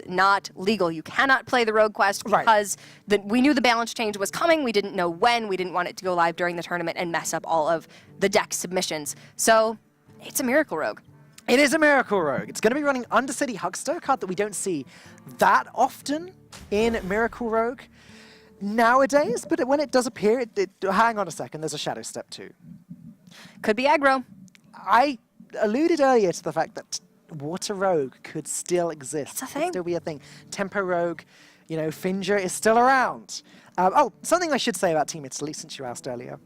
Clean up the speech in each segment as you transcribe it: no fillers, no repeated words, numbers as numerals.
not legal. You cannot play the rogue quest because we knew the balance change was coming. We didn't know when. We didn't want it to go live during the tournament and mess up all of the deck submissions. So it's a miracle rogue. It is a miracle rogue. It's going to be running Undercity Huckster, a card that we don't see that often in Miracle Rogue nowadays, but when it does appear, hang on a second, there's a Shadow Step too. Could be aggro. I alluded earlier to the fact that Water Rogue could still exist. It's a thing. Could still be a thing. Tempo Rogue, you know, Finger is still around. Oh, something I should say about Team Italy, since you asked earlier.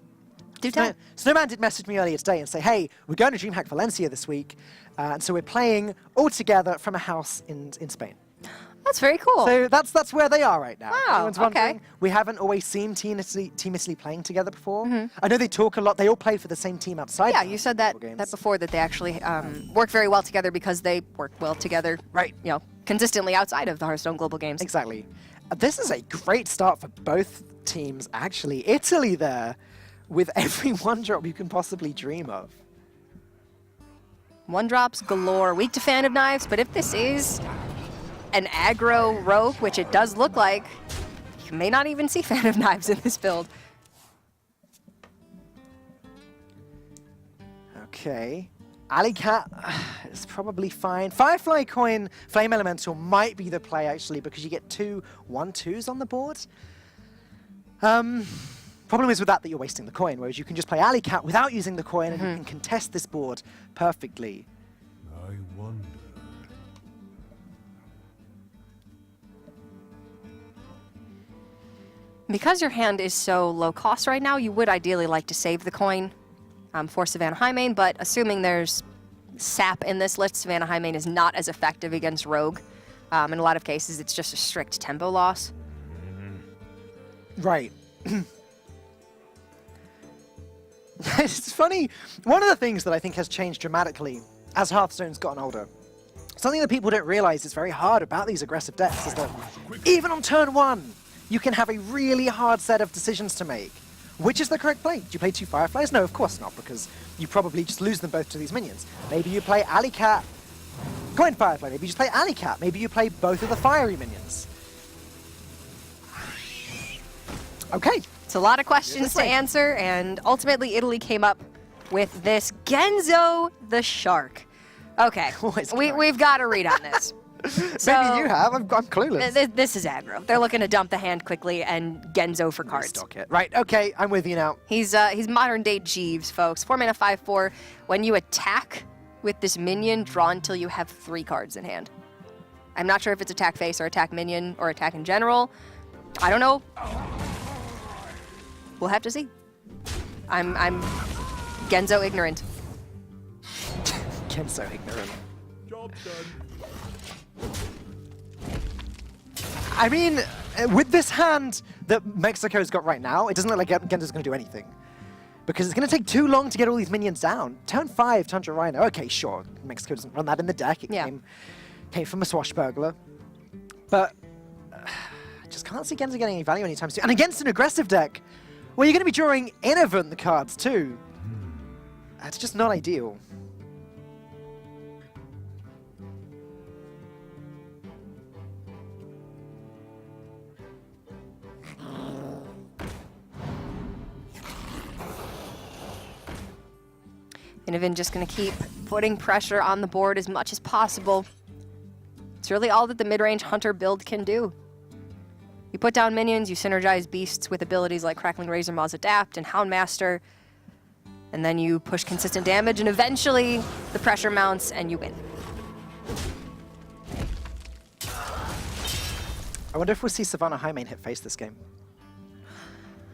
Do tell. Snowman did message me earlier today and say, hey, we're going to DreamHack Valencia this week, and so we're playing all together from a house in Spain. That's very cool. So that's where they are right now. Wow, Everyone's wondering. okay. We haven't always seen Team Italy playing together before. I know they talk a lot. They all play for the same team outside. Yeah, you said that before, that they actually work very well together because they work well together, right? You know, consistently outside of the Hearthstone Global Games. Exactly. This is a great start for both teams, actually. Italy there, with every one drop you can possibly dream of. One drops galore, weak to Fan of Knives, but if this is an aggro rogue, which it does look like, you may not even see Fan of Knives in this build. Okay. Alley Cat is probably fine. Firefly Coin, Flame Elemental might be the play, actually, because you get 2 1/2s on the board. Problem is with that you're wasting the coin, whereas you can just play Alley Cat without using the coin, and you can contest this board perfectly. I wonder. Because your hand is so low cost right now, you would ideally like to save the coin for Savannah Highmane, but assuming there's sap in this list, Savannah Highmane is not as effective against Rogue. In a lot of cases, it's just a strict tempo loss. Right. It's funny, one of the things that I think has changed dramatically as Hearthstone's gotten older, something that people don't realize is very hard about these aggressive decks, is that even on turn 1, you can have a really hard set of decisions to make. Which is the correct play? Do you play 2 Fireflies? No, of course not, because you probably just lose them both to these minions. Maybe you play Alley Cat, Coin Firefly, maybe you just play Alley Cat, maybe you play both of the fiery minions. Okay. It's a lot of questions to answer, and ultimately Italy came up with this Genzo the Shark. Okay, we've got to read on this. So, maybe you have. I'm clueless. This is aggro. They're looking to dump the hand quickly and Genzo for cards. Stock it. Right, okay, I'm with you now. He's modern day Jeeves, folks. 4 mana, 5/4. When you attack with this minion, draw until you have 3 cards in hand. I'm not sure if it's attack face or attack minion or attack in general. I don't know. We'll have to see. I'm Genzo ignorant. Genzo ignorant. Job done. I mean, with this hand that Mexico's got right now, it doesn't look like Genzo's going to do anything. Because it's going to take too long to get all these minions down. Turn 5, Tundra Rhino. Okay, sure. Mexico doesn't run that in the deck. It came from a Swashbuckler. But I just can't see Genzo getting any value anytime soon. And against an aggressive deck, well, you're going to be drawing Innovant the cards too. That's just not ideal. Innovant just going to keep putting pressure on the board as much as possible. It's really all that the mid-range Hunter build can do. You put down minions, you synergize beasts with abilities like Crackling Razor, Maws Adapt, and Houndmaster, and then you push consistent damage, and eventually the pressure mounts and you win. I wonder if we'll see Savannah Highmane hit face this game.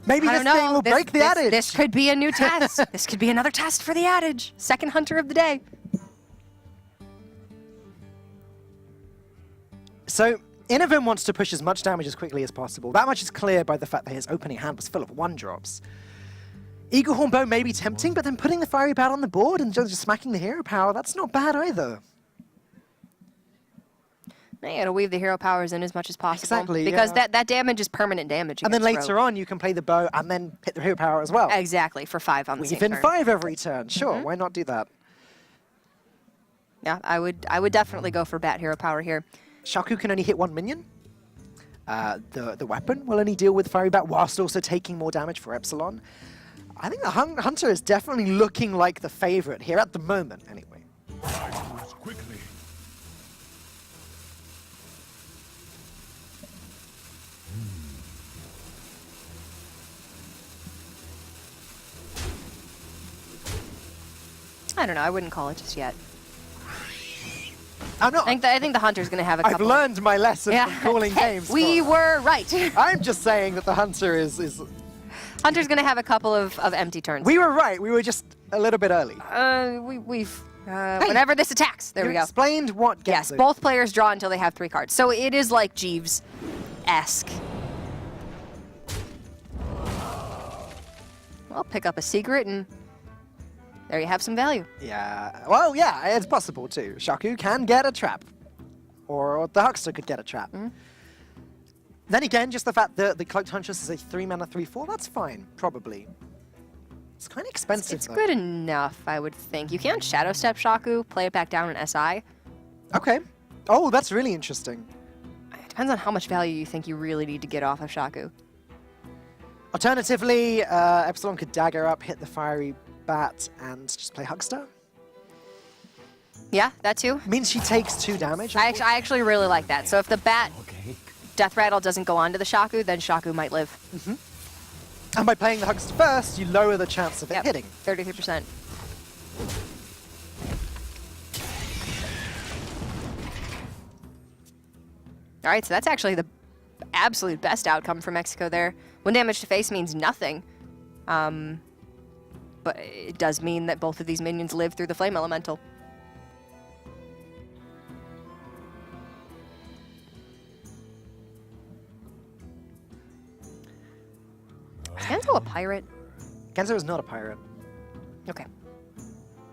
Maybe I this don't know. game will break the adage. This could be a new test. This could be another test for the adage. Second Hunter of the day. So, Innovant wants to push as much damage as quickly as possible. That much is clear by the fact that his opening hand was full of 1-drops. Eaglehorn Bow may be tempting, but then putting the Fiery Bat on the board and just smacking the hero power, that's not bad either. Now you gotta weave the hero powers in as much as possible. Exactly, because that damage is permanent damage. And then later on, you can play the bow and then hit the hero power as well. Exactly, for 5 on the same Weave in turn. 5 every turn. Sure, why not do that? Yeah, I would definitely go for Bat hero power here. Shaku can only hit one minion. The weapon will only deal with Fiery Bat whilst also taking more damage for Epsilon. I think the Hunter is definitely looking like the favorite here at the moment, anyway. Quickly. I don't know. I wouldn't call it just yet. I'm not. I think the Hunter's going to have a I've couple. learned my lesson from calling games. We were right. I'm just saying that the Hunter is. Hunter's going to have a couple of empty turns. We were right. We were just a little bit early. Whenever this attacks. There we go. Explained what Genzo. Yes, both players draw until they have 3 cards. So it is like Jeeves-esque. Well, pick up a secret and there you have some value. Yeah. Well, yeah, it's possible too. Shaku can get a trap. Or the Huckster could get a trap. Then again, just the fact that the Cloaked Huntress is a 3-mana 3/4, that's fine, probably. It's kind of expensive, It's though. good enough, I would think. You can Shadow Step Shaku, play it back down in SI. Okay. Oh, that's really interesting. It depends on how much value you think you really need to get off of Shaku. Alternatively, Epsilon could dagger up, hit the Fiery Bat, and just play Huckster. Yeah, that too. Means she takes 2 damage. I actually really like that. So if the Bat Death Rattle doesn't go onto the Shaku, then Shaku might live. And by playing the Huckster first, you lower the chance of it hitting. 33%. All right, so that's actually the absolute best outcome for Mexico there. 1 damage to face means nothing. But it does mean that both of these minions live through the Flame Elemental. Is Genzo a pirate? Genzo is not a pirate. Okay.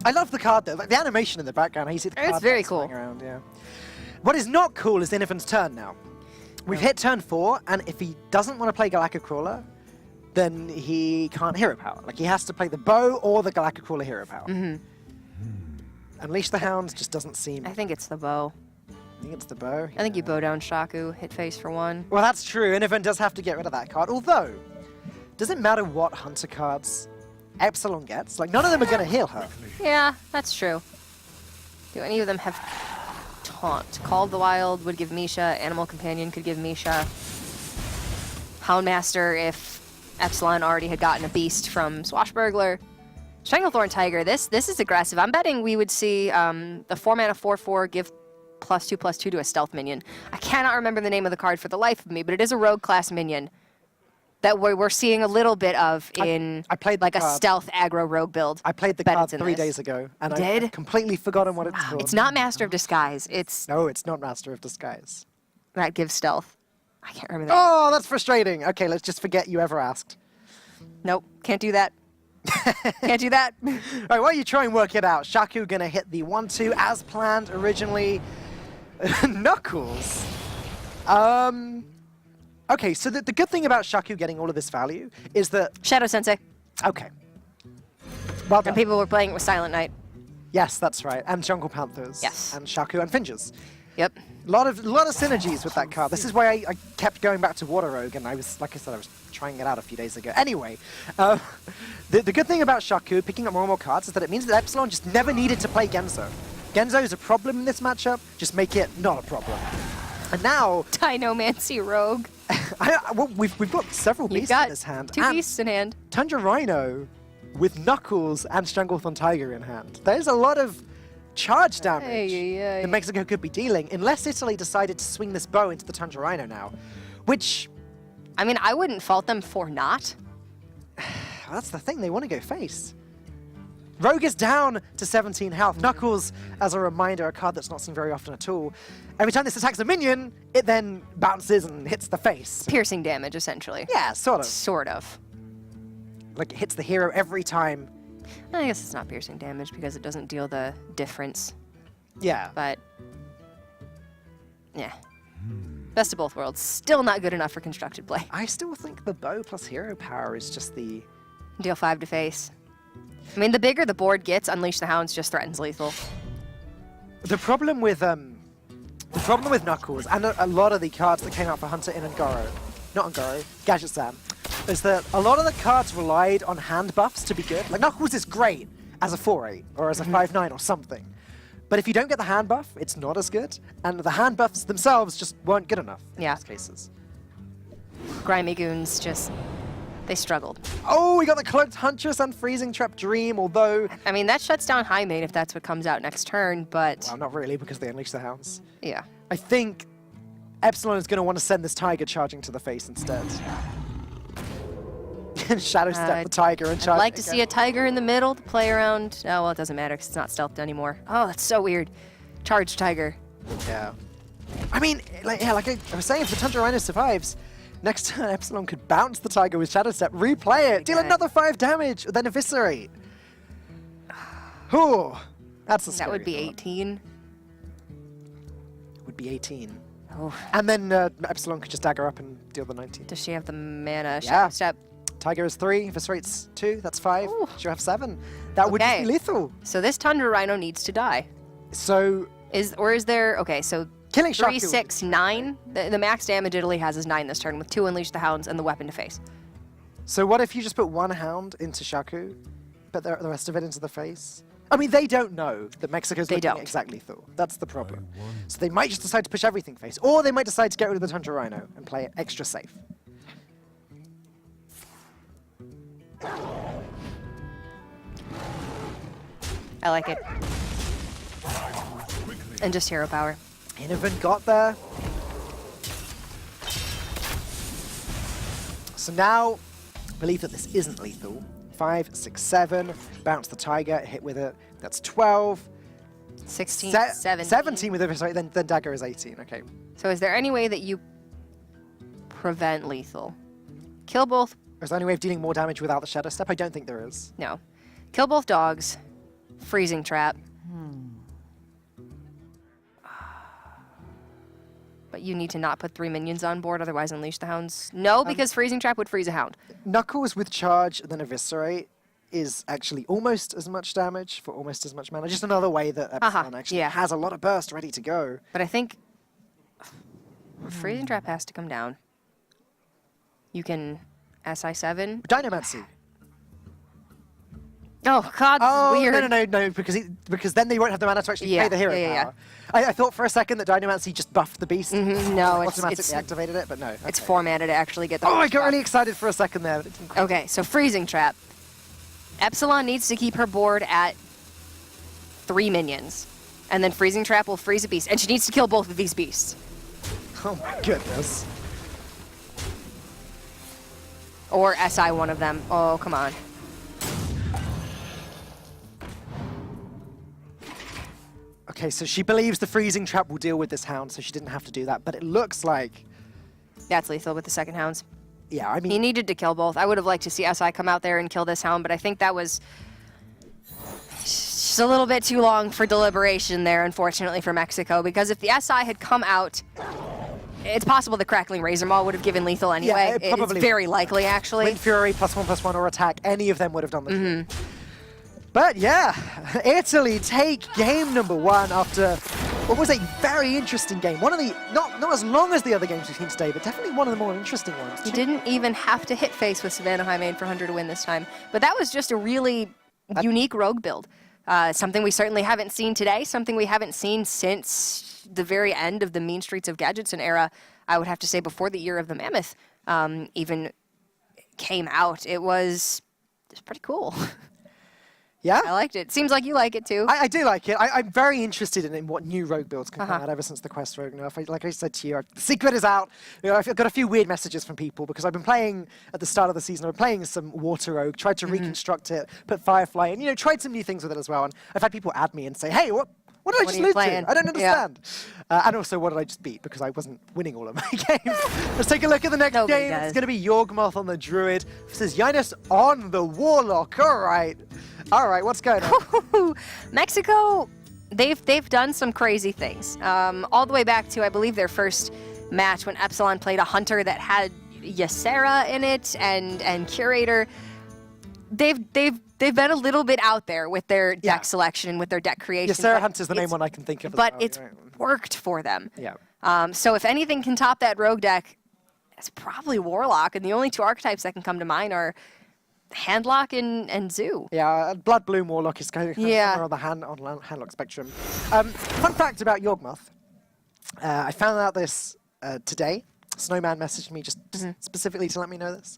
I love the card though. Like, the animation in the background, I see the It's card very swing cool. around, yeah. What is not cool is Innoven's turn now. We've hit turn 4, and if he doesn't want to play Galactic Crawler, then he can't hero power. Like, he has to play the bow or the Galactic Crawler hero power. Unleash the Hound just doesn't seem... I think it's the bow. I think it's the bow. I think you bow down Shaku, hit face for 1. Well, that's true. Innoven does have to get rid of that card. Although, does it matter what Hunter cards Epsilon gets? Like, none of them are going to heal her. Yeah, that's true. Do any of them have taunt? Call of the Wild would give Misha. Animal Companion could give Misha. Houndmaster if Epsilon already had gotten a beast from Swashbuckler. Stranglethorn Tiger, this is aggressive. I'm betting we would see the 4-mana 4/4 give +2/+2 to a stealth minion. I cannot remember the name of the card for the life of me, but it is a rogue class minion that we're seeing a little bit of in I played the like a card. stealth aggro rogue build. I played the Bet card it's in 3 this. days ago, and Did? I've completely forgotten what it's called. It's not Master of Disguise. It's No, it's not Master of Disguise. that gives stealth. I can't remember that. Oh, that's frustrating. Okay, let's just forget you ever asked. Nope, can't do that. Can't do that. All right, while you try and work it out, Shaku gonna hit the 1/2 as planned originally. Knuckles. Okay, so the good thing about Shaku getting all of this value is that... Shadow Sensei. Okay. Well And done. people were playing it with Silent Knight. Yes, that's right. And Jungle Panthers. Yes. And Shaku and Finges. Yep. A lot of synergies with that card. This is why I kept going back to WOTOG, and I was, like I said, I was trying it out a few days ago. Anyway, the good thing about Shaku picking up more and more cards is that it means that Epsilon just never needed to play Genzo. Genzo is a problem in this matchup, just make it not a problem. And now... Dinomancy Rogue. well, we've got several You've beasts got in this hand. 2 and beasts in hand. Tundra Rhino with Knuckles and Stranglethorn Tiger in hand. There's a lot of charge damage that Mexico could be dealing, unless Italy decided to swing this bow into the Tundra Rhino now, which... I mean, I wouldn't fault them for not. That's the thing, they want to go face. Rogue is down to 17 health. Knuckles, as a reminder, a card that's not seen very often at all. Every time this attacks a minion, it then bounces and hits the face. Piercing damage, essentially. Yeah, sort of. Sort of. Like, it hits the hero every time. I guess it's not piercing damage because it doesn't deal the difference. Yeah. But, yeah. Best of both worlds. Still not good enough for constructed play. I still think the bow plus hero power is just the... Deal 5 to face. I mean, the bigger the board gets, Unleash the Hounds just threatens lethal. The problem with The problem with Knuckles, and a lot of the cards that came out for Hunter in Ungoro, not Ungoro, Gadget Sam, is that a lot of the cards relied on hand buffs to be good. Like, Knuckles is great as a 4-8 or as a 5-9 or something. But if you don't get the hand buff, it's not as good. And the hand buffs themselves just weren't good enough in most cases. Grimy Goons just, they struggled. Oh, we got the Cloaked Huntress and Freezing Trap Dream, although... I mean, that shuts down High Mane if that's what comes out next turn, but... Well, not really, because they unleash the hounds. Yeah. I think Epsilon is going to want to send this tiger charging to the face instead. Shadow Step the tiger and charge. I'd like to see a tiger in the middle to play around. Oh, well, it doesn't matter because it's not stealthed anymore. Oh, that's so weird. Charge tiger. Yeah. I mean, like I was saying, if the Tundra Rhino survives, next turn Epsilon could bounce the tiger with Shadow Step, replay it, deal another 5 damage, then eviscerate. Ooh, that's a scary That would be thought. 18. Would be 18. Oh. And then Epsilon could just dagger up and deal the 19. Does she have the mana? Yeah. Shadow Step. Tiger is 3, eviscerates 2, that's 5. Ooh. She'll have 7. That would just Okay. be lethal. So this Tundra Rhino needs to die. So Is there? Okay, so killing 3, Shaku. 6, 9. The max damage Italy has is 9 this turn with 2 Unleash the Hounds and the weapon to face. So what if you just put 1 hound into Shaku, but the rest of it into the face? I mean, they don't know that Mexico's They looking don't. exactly lethal. That's the problem. So they might just decide to push everything face, or they might decide to get rid of the Tundra Rhino and play it extra safe. I like it. And just hero power. Innovan got there. So now, believe that this isn't lethal. 5, 6, 7. Bounce the tiger, hit with it. That's 12. 16, Se- 17. 17 with eviscerate, then dagger is 18. Okay. So is there any way that you prevent lethal? Kill both? Is there any way of dealing more damage without the Shadow Step? I don't think there is. No. Kill both dogs. Freezing Trap. But you need to not put 3 minions on board, otherwise Unleash the Hounds. No, because Freezing Trap would freeze a Hound. Knuckles with charge and then eviscerate is actually almost as much damage for almost as much mana. Just another way that Epsilon actually yeah. has a lot of burst ready to go. But I think Freezing Trap has to come down. You can SI7. Dynamancy. Oh, God, this Oh, is weird. no, because then they won't have the mana to actually Yeah, pay the hero yeah. power. I thought for a second that Dynamancy just buffed the beast. No, automatically it's activated it, but no. It's okay. formatted to actually get the Oh, I got shot. really excited for a second there. But it didn't. Okay, so Freezing Trap. Epsilon needs to keep her board at 3 minions. And then Freezing Trap will freeze a beast. And she needs to kill both of these beasts. Oh my goodness. Or SI one of them. Oh, come on. Okay, so she believes the freezing trap will deal with this hound, so she didn't have to do that. But it looks like, That's lethal with the second hounds. yeah, I He mean, needed to kill both. I would have liked to see SI come out there and kill this hound, but I think that was just a little bit too long for deliberation there, unfortunately, for Mexico, because if the SI had come out, it's possible the Crackling Razor Maul would have given lethal anyway. it probably It's very likely, actually. Wind Fury +1/+1 or attack, any of them would have done the trick. But yeah, Italy take game number 1 after what was a very interesting game. One of the, not as long as the other games we've seen today, but definitely one of the more interesting ones. You didn't even have to hit face with Savannah High Mane for Hunter to win this time. But that was just a really unique rogue build. Something we certainly haven't seen today, something we haven't seen since the very end of the Mean Streets of Gadgetzan era. I would have to say before the Year of the Mammoth even came out. It was pretty cool. Yeah? I liked it. Seems like you like it too. I do like it. I'm very interested in what new rogue builds can come out ever since the Quest Rogue nerf. Like I said to you, the secret is out. You know, I've got a few weird messages from people because I've been playing at the start of the season. I've been playing some Water Rogue, tried to reconstruct it, put Firefly in, tried some new things with it as well. And I've had people add me and say, hey, what did I just are you lose playing? to? I don't understand. And also, what did I just beat? Because I wasn't winning all of my games. Let's take a look at the next Nobody game. does. It's going to be Yawgmoth on the Druid versus Yinus on the Warlock. All right, what's going on? Mexico, they've done some crazy things. All the way back to, I believe, their first match when Epsilon played a hunter that had Ysera in it and Curator. They've they've been a little bit out there with their deck selection, with their deck creation. Yeah, Sarah Hunter's the main one I can think of. But as well, it's right? worked for them. Yeah. So if anything can top that rogue deck, it's probably Warlock. And the only two archetypes that can come to mind are Handlock and Zoo. Yeah, Blood Bloom Warlock is kind of somewhere on the Handlock spectrum. Fun fact about Yawgmoth. I found out this today. Snowman messaged me just specifically to let me know this.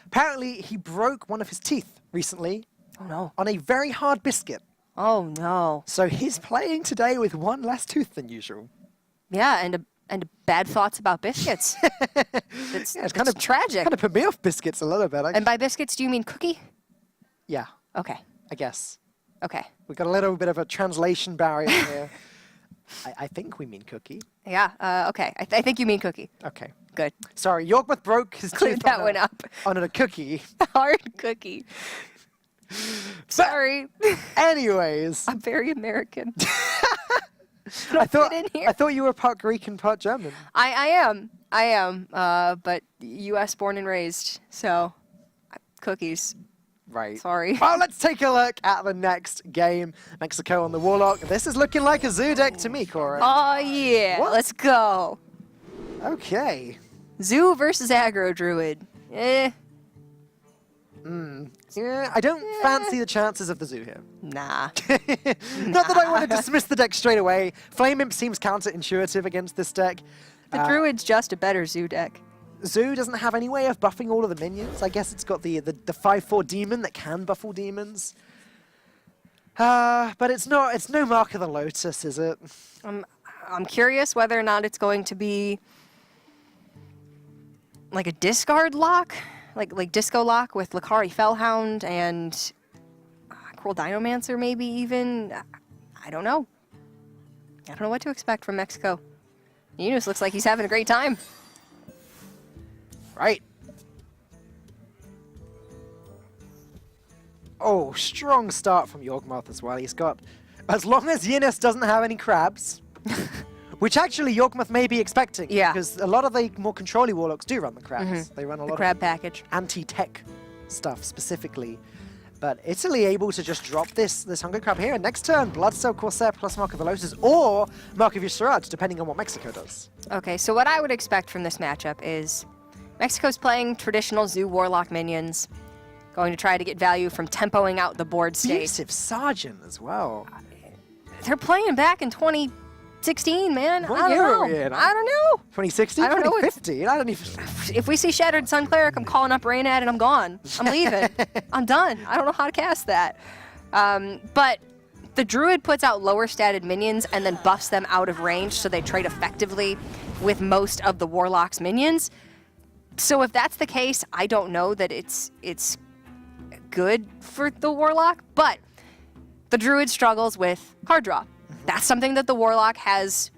Apparently, he broke one of his teeth recently Oh, no. on a very hard biscuit. Oh, no. So he's playing today with one less tooth than usual. Yeah, and bad thoughts about biscuits. It's kind of tragic. Kind of put me off biscuits a little bit. And by biscuits, do you mean cookie? Yeah, Okay. I guess. Okay. We've got a little bit of a translation barrier here. I think we mean cookie. Yeah, okay. I think you mean cookie. Okay. Good. Sorry, Yawgmoth broke his Cleared tooth that one up. on a cookie. Hard cookie. Sorry. Anyways, I'm very American. I thought in here. I thought you were part Greek and part German. I am. But U.S. born and raised, so cookies. Right. Sorry. Well, let's take a look at the next game. Mexico on the Warlock. This is looking like a Zoo deck to me, Cora. Oh yeah. What? Let's go. Okay. Zoo versus aggro druid. Yeah, I don't fancy the chances of the Zoo here. Nah. Not that I want to dismiss the deck straight away. Flame Imp seems counterintuitive against this deck. The druid's just a better zoo deck. Zoo doesn't have any way of buffing all of the minions. I guess it's got the 5/4 demon that can buff all demons. But it's no Mark of the Lotus, is it? I'm curious whether or not it's going to be like a discard lock, like disco lock with Lakari Fellhound and Cruel Dinomancer, maybe even. I don't know. I don't know what to expect from Mexico. Enos looks like he's having a great time. Right. Oh, strong start from Yawgmoth as well. He's got, as long as Yinis doesn't have any crabs, which actually Yawgmoth may be expecting. Yeah. Because a lot of the more controlly warlocks do run the crabs. They run a The lot crab of package. anti-tech stuff specifically. But Italy able to just drop this Hunger Crab here. And next turn, Bloodstone Corsair plus Mark of the Lotus or Mark of Yogg-saron, depending on what Mexico does. Okay, so what I would expect from this matchup is Mexico's playing traditional Zoo Warlock minions, going to try to get value from tempoing out the board state. Abusive Sergeant as well. They're playing back in 2016, man. What I year don't are know. we in? I don't know. 2016? I don't know, 2015? I don't even... If we see Shattered Sun Cleric, I'm calling up Raynad and I'm gone. I'm leaving. I'm done. I don't know how to cast that. But the Druid puts out lower statted minions and then buffs them out of range so they trade effectively with most of the Warlock's minions. So if that's the case, I don't know that it's good for the Warlock, but the Druid struggles with card draw. That's something that the Warlock has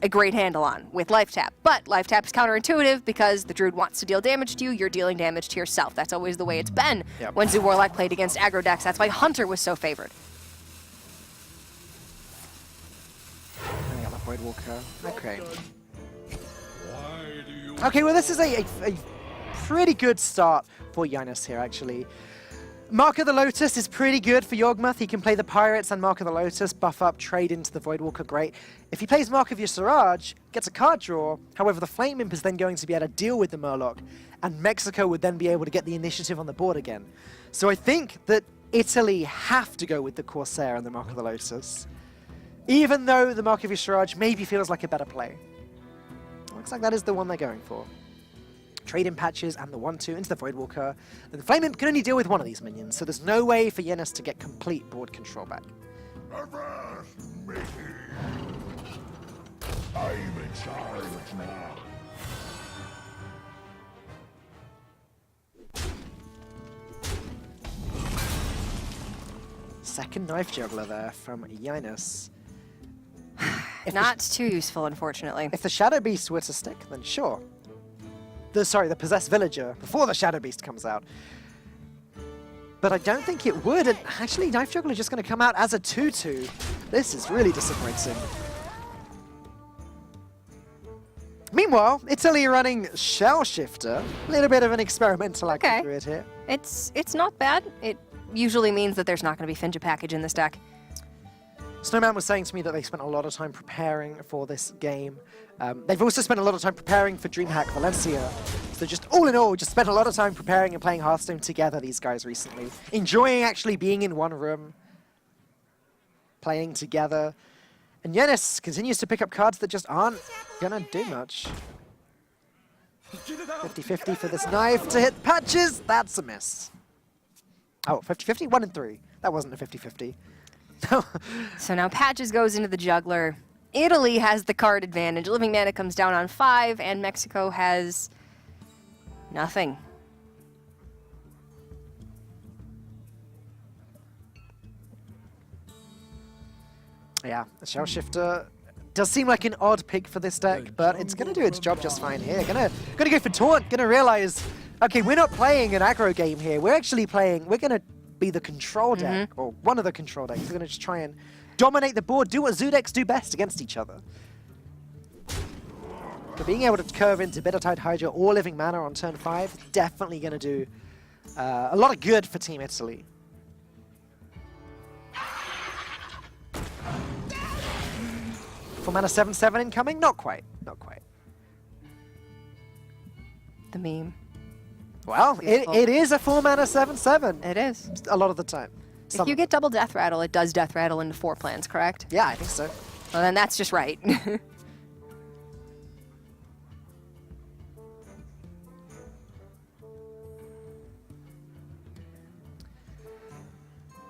a great handle on with Life Tap. But Life Tap is counterintuitive because the Druid wants to deal damage to you, you're dealing damage to yourself. That's always the way it's been when Zoo Warlock played against aggro decks. That's why Hunter was so favored. I got my Voidwalker. Okay. Why do you Okay, well, this is a pretty good start for Yinis here, actually. Mark of the Lotus is pretty good for Yawgmoth. He can play the Pirates and Mark of the Lotus, buff up, trade into the Voidwalker, great. If he plays Mark of Yogg-saron, gets a card draw, however, the Flame Imp is then going to be able to deal with the Murloc, and Mexico would then be able to get the initiative on the board again. So I think that Italy have to go with the Corsair and the Mark of the Lotus, even though the Mark of Yogg-saron maybe feels like a better play. Looks like that is the one they're going for. Trade in patches and the 1/2 into the Voidwalker. Then the Flame Imp can only deal with one of these minions, so there's no way for Yinis to get complete board control back. avast me? I'm in charge now. Second Knife Juggler there from Yinis. Not too useful, unfortunately. If the Shadow Beast were to stick, then sure. The Possessed Villager, before the Shadow Beast comes out. But I don't think it would, and actually Knife Juggler is just going to come out as a 2/2. This is really disappointing. Meanwhile, Italy running Shell Shifter. A little bit of an experimental active druid here. It's not bad. It usually means that there's not going to be Finja package in this deck. Snowman was saying to me that they spent a lot of time preparing for this game. They've also spent a lot of time preparing for DreamHack Valencia. So just all in all, just spent a lot of time preparing and playing Hearthstone together, these guys recently. Enjoying actually being in one room, playing together. And Yenis continues to pick up cards that just aren't gonna do much. 50-50 for this knife to hit patches, that's a miss. Oh, 50-50? 1 and 3. That wasn't a 50-50. So now Patches goes into the juggler. Italy has the card advantage. Living Mana comes down on 5, and Mexico has nothing. Yeah, the Shell Shifter does seem like an odd pick for this deck, but it's gonna do its job just fine here. Gonna go for Taunt, gonna realize, okay, we're not playing an aggro game here. We're actually playing, we're gonna be the control deck, or one of the control decks. We're gonna just try and dominate the board, do what Zoo decks do best against each other. But being able to curve into Bittertide Hydra or Living Mana on turn 5, definitely gonna do a lot of good for Team Italy. Full mana 7/7 incoming? Not quite. Not quite. The meme. Well, it is a full mana 7/7. It is. Just a lot of the time. If you get double Death Rattle, it does Death Rattle into 4 plans, correct? Yeah, I think so. Well, then that's just right.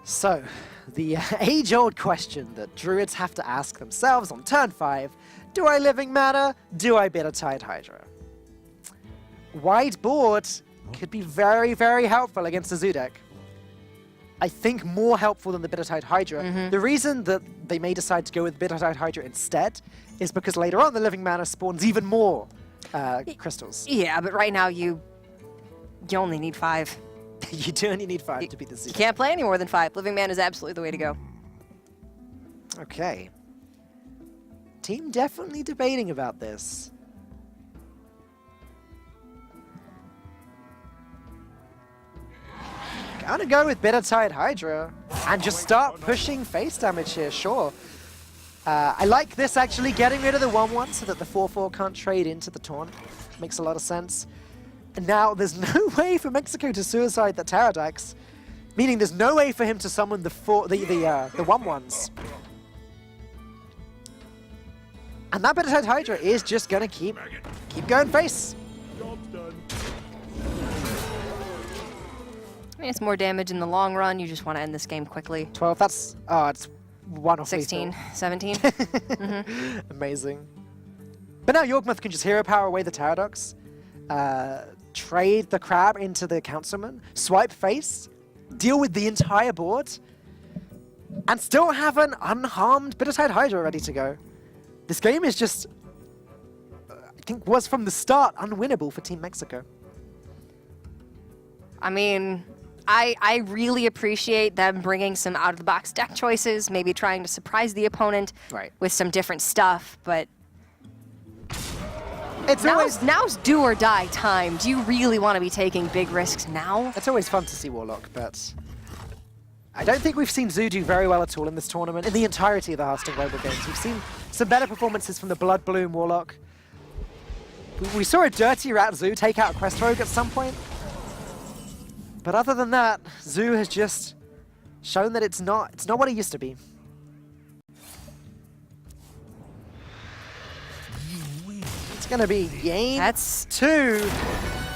So, the age-old question that druids have to ask themselves on turn 5, do I Living Mana? Do I Bittertide Hydra? Wide board could be very, very helpful against a Zoo deck. I think more helpful than the Bittertide Hydra. The reason that they may decide to go with Bittertide Hydra instead is because later on the Living Mana spawns even more crystals. Yeah, but right now you only need 5. You do only need 5 to beat the Zoo. You can't play any more than 5. Living Mana is absolutely the way to go. Okay. Team definitely debating about this. Gonna go with Bittertide Hydra and just start pushing face damage here, sure. I like this actually, getting rid of the 1/1 so that the 4/4 can't trade into the taunt. Makes a lot of sense. And now there's no way for Mexico to suicide the Pterodax, meaning there's no way for him to summon the 1/1s. And that Bittertide Hydra is just gonna keep going face. I mean, it's more damage in the long run. You just want to end this game quickly. 12, that's, oh, it's 1 off 16, 17. Amazing. But now Yawgmoth can just hero power away the Pterodax, trade the crab into the councilman, swipe face, deal with the entire board, and still have an unharmed Bittertide Hydra ready to go. This game is just, I think, was from the start unwinnable for Team Mexico. I mean, I really appreciate them bringing some out-of-the-box deck choices, maybe trying to surprise the opponent with some different stuff, but It's now's do or die time. Do you really want to be taking big risks now? It's always fun to see Warlock, but I don't think we've seen Zoo do very well at all in this tournament, in the entirety of the Hearthstone Global Games. We've seen some better performances from the Blood Bloom Warlock. We saw a Dirty Rat Zoo take out a Quest Rogue at some point. But other than that, Zoo has just shown that it's not what it used to be. It's going to be game That's 2.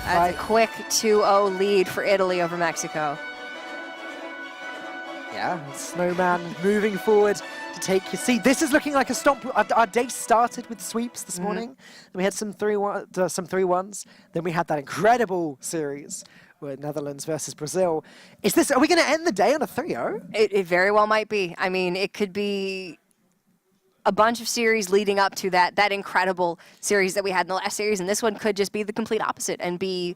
a quick 2-0 lead for Italy over Mexico. Yeah, Snowman moving forward to take your seat. This is looking like a stomp. Our day started with sweeps this morning. Then we had some 3-1s. Then we had that incredible series with Netherlands versus Brazil. Are we going to end the day on a 3-0? It very well might be. I mean, it could be a bunch of series leading up to that incredible series that we had in the last series, and this one could just be the complete opposite and be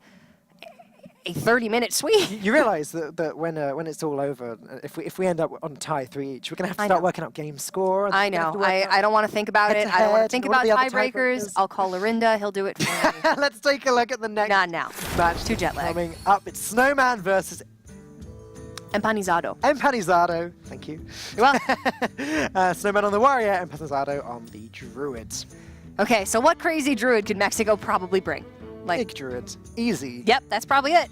a 30-minute sweep. You realize that when it's all over, if we end up on tie 3 each, we're going to have to start working out game score. I know. I don't want to think about it. I don't want to think about tiebreakers. I'll call Lorinda. He'll do it for me. Let's take a look at the next Not now. match Too jet lag. coming up. It's Snowman versus Empanizado. Empanizado, thank you. Well, Snowman on the warrior, Empanizado on the druid. okay, so what crazy druid could Mexico probably bring? Like, Big druid, easy. yep, that's probably it.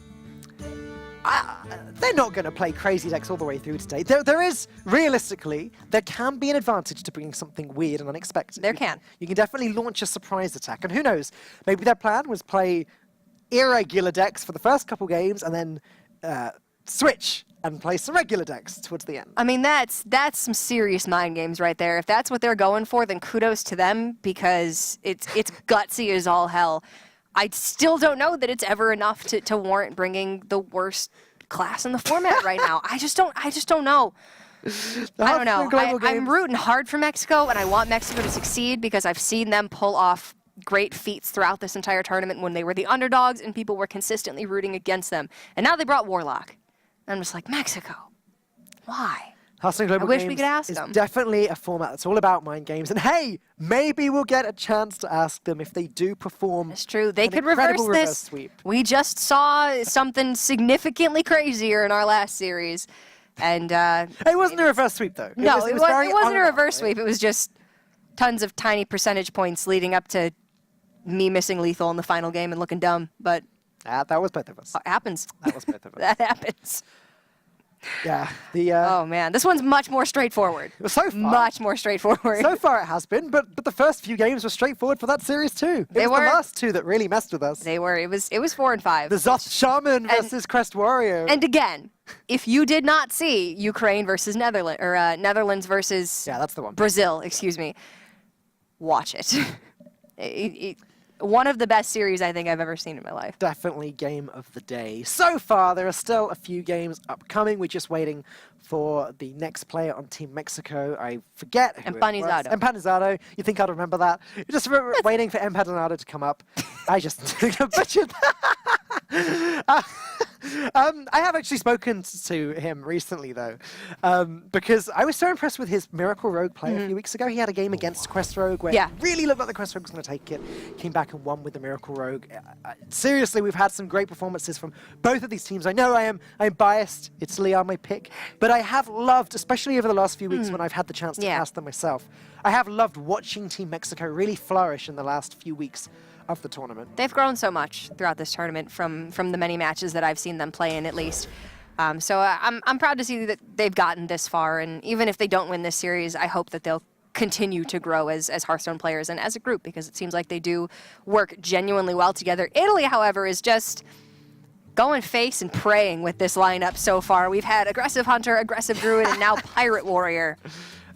They're not going to play crazy decks all the way through today. There is, realistically, there can be an advantage to bringing something weird and unexpected. There can. You can definitely launch a surprise attack, and who knows, maybe their plan was play irregular decks for the first couple games and then switch and play some regular decks towards the end. I mean, that's some serious mind games right there. If that's what they're going for, then kudos to them, because it's gutsy as all hell. I still don't know that it's ever enough to warrant bringing the worst class in the format right now. I just don't know. I don't know. I'm rooting hard for Mexico, and I want Mexico to succeed because I've seen them pull off great feats throughout this entire tournament when they were the underdogs and people were consistently rooting against them. And now they brought Warlock. And I'm just like, Mexico, why? Hearthstone Global I wish Games we could ask is them. definitely a format that's all about mind games. And hey, maybe we'll get a chance to ask them if they do perform. It's true. They an could reverse incredible this. sweep. We just saw something significantly crazier in our last series. And It wasn't a reverse sweep, though. no, it it was very wasn't a unlikely. reverse sweep. It was just tons of tiny percentage points leading up to me missing lethal in the final game and looking dumb. But That was both of us. it happens. That was both of us. That happens. Yeah. Oh, man. This one's much more straightforward. So far, Much more straightforward. so far it has been, but the first few games were straightforward for that series too. They It was were. the last two that really messed with us. They were. It was 4 and 5. The Zoth Shaman versus Crest Warrior. And again, if you did not see Ukraine versus Netherlands, or Netherlands versus yeah, that's the one. Brazil, excuse me, watch it. One of the best series I think I've ever seen in my life. Definitely game of the day. So far, there are still a few games upcoming. We're just waiting for the next player on Team Mexico. I forget who Empanizado. it was. Empanizado. You think I'd remember that? You're just waiting for Empanizado to come up. I just butchered that. I have actually spoken to him recently, though, because I was so impressed with his Miracle Rogue play a few weeks ago. He had a game against Quest Rogue where Yeah. it really looked like the Quest Rogue was going to take it. Came back and won with the Miracle Rogue. Seriously, we've had some great performances from both of these teams. I know I'm biased. Italy are my pick, but I have loved, especially over the last few weeks when I've had the chance to Yeah. cast them myself, I have loved watching Team Mexico really flourish in the last few weeks of the tournament. They've grown so much throughout this tournament from the many matches that I've seen them play in, at least. So I'm proud to see that they've gotten this far, and even if they don't win this series, I hope that they'll continue to grow as Hearthstone players and as a group, because it seems like they do work genuinely well together. Italy, however, is just going face and praying with this lineup so far. We've had aggressive hunter, aggressive druid, and now pirate warrior.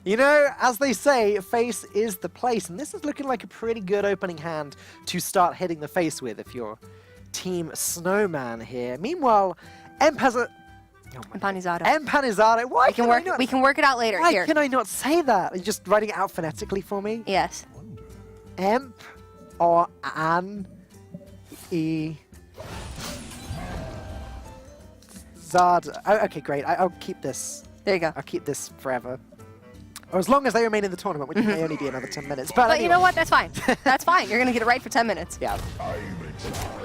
You know, as they say, face is the place, and this is looking like a pretty good opening hand to start hitting the face with if you're Team Snowman here. Meanwhile, Empanizado. Empanizado. Why We can work it out later. Why Here. can I not say that? Are you just writing it out phonetically for me? Yes. Emp or an e Zard. Oh, okay, great. I'll keep this. There you go. I'll keep this forever. Or as long as they remain in the tournament, which may only be another 10 minutes. But But anyway. you know what? That's fine. That's fine. You're going to get it right for 10 minutes. Yeah.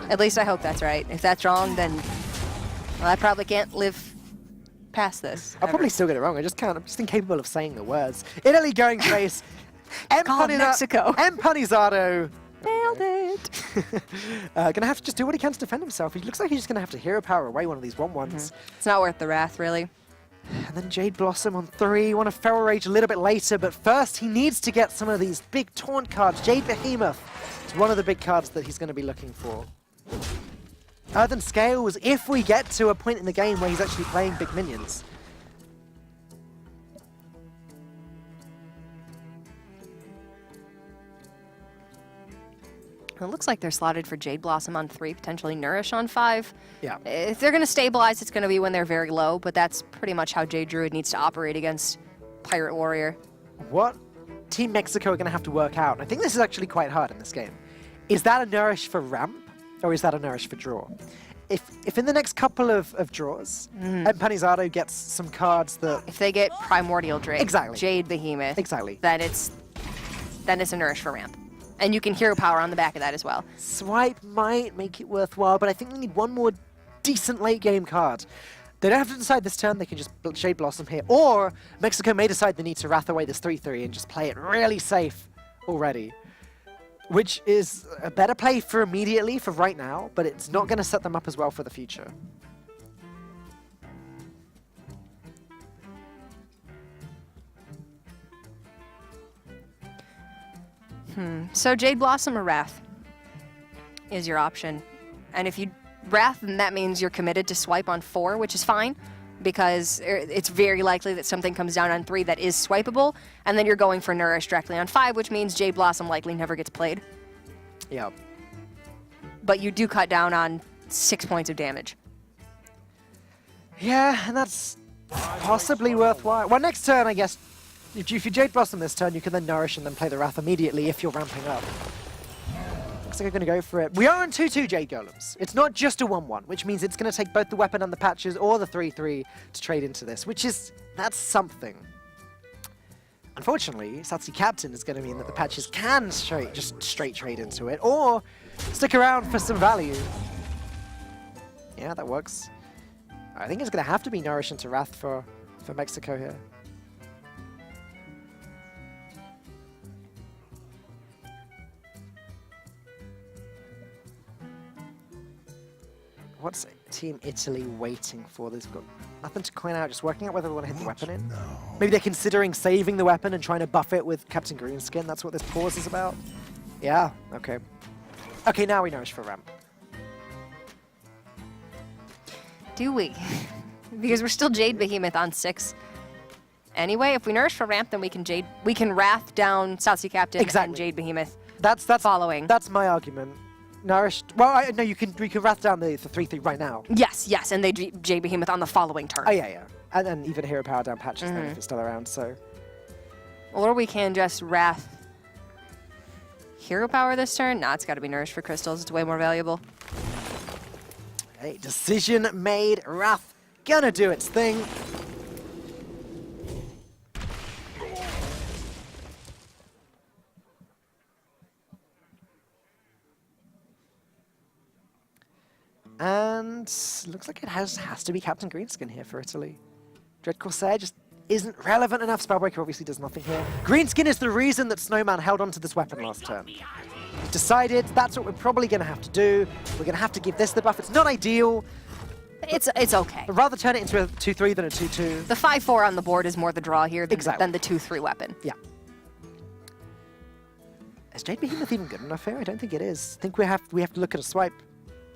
At least I hope that's right. If that's wrong, then well, I probably can't live past this. I'll probably still get it wrong. I just can't. I'm just incapable of saying the words. Italy going face. called Mexico. Empanizado. Nailed it. Gonna have to just do what he can to defend himself. He looks like he's just gonna have to hero power away one of these 1/1s. It's not worth the wrath, really. And then Jade Blossom on 3. Want a Feral Rage a little bit later, but first he needs to get some of these big taunt cards. Jade Behemoth is one of the big cards that he's going to be looking for. Earthen Scales, if we get to a point in the game where he's actually playing big minions. It looks like they're slotted for Jade Blossom on 3, potentially Nourish on 5. Yeah. If they're going to stabilize, it's going to be when they're very low, but that's pretty much how Jade Druid needs to operate against Pirate Warrior. What Team Mexico are going to have to work out, and I think this is actually quite hard in this game, is that a Nourish for ramp, or is that a Nourish for draw? If in the next couple of draws, Empanizado gets some cards that... If they get Primordial Drake, Exactly. Jade Behemoth, Exactly. then it's a Nourish for ramp. And you can hero power on the back of that as well. Swipe might make it worthwhile, but I think we need one more decent late game card. They don't have to decide this turn, they can just Shade Blossom here. Or Mexico may decide they need to Wrath away this 3-3 and just play it really safe already. Which is a better play for immediately, for right now, but it's not going to set them up as well for the future. So Jade Blossom or Wrath is your option. And if you Wrath, then that means you're committed to swipe on 4, which is fine, because it's very likely that something comes down on 3 that is swipeable, and then you're going for Nourish directly on 5, which means Jade Blossom likely never gets played. Yeah. But you do cut down on 6 points of damage. Yeah, and that's possibly worthwhile. Well, next turn, I guess, if you Jade Blossom this turn, you can then Nourish and then play the Wrath immediately if you're ramping up. Looks like I'm going to go for it. We are on 2-2 Jade Golems. It's not just a 1-1, which means it's going to take both the weapon and the patches or the 3-3 to trade into this, that's something. Unfortunately, Satsi Captain is going to mean that the patches can just straight trade into it, or stick around for some value. Yeah, that works. I think it's going to have to be Nourish into Wrath for Mexico here. What's Team Italy waiting for? They've got nothing to coin out, just working out whether they want to hit the weapon in. Maybe they're considering saving the weapon and trying to buff it with Captain Greenskin. That's what this pause is about. Yeah, okay. Okay, now we Nourish for ramp. Do we? Because we're still Jade Behemoth on 6. Anyway, if we Nourish for ramp, then we can Wrath down Satsi Captain and Jade Behemoth. That's following. That's my argument. Nourished. Well, no, we can Wrath down the 3-3 right now. Yes, and they Jade Behemoth on the following turn. Oh yeah. And then even Hero Power down patches then if it's still around, so. Or we can just Wrath Hero Power this turn. Nah, it's got to be Nourished for crystals. It's way more valuable. Hey, decision made. Wrath gonna do its thing. And looks like it has to be Captain Greenskin here for Italy. Dread Corsair just isn't relevant enough. Spellbreaker obviously does nothing here. Greenskin is the reason that Snowman held onto this weapon last turn. He's decided that's what we're probably going to have to do. We're going to have to give this the buff. It's not ideal. It's okay. But rather turn it into a 2-3 than a 2-2. The 5-4 on the board is more the draw here than, Exactly. than the 2-3 weapon. Yeah. Is Jade Behemoth even good enough here? I don't think it is. I think we have to look at a swipe.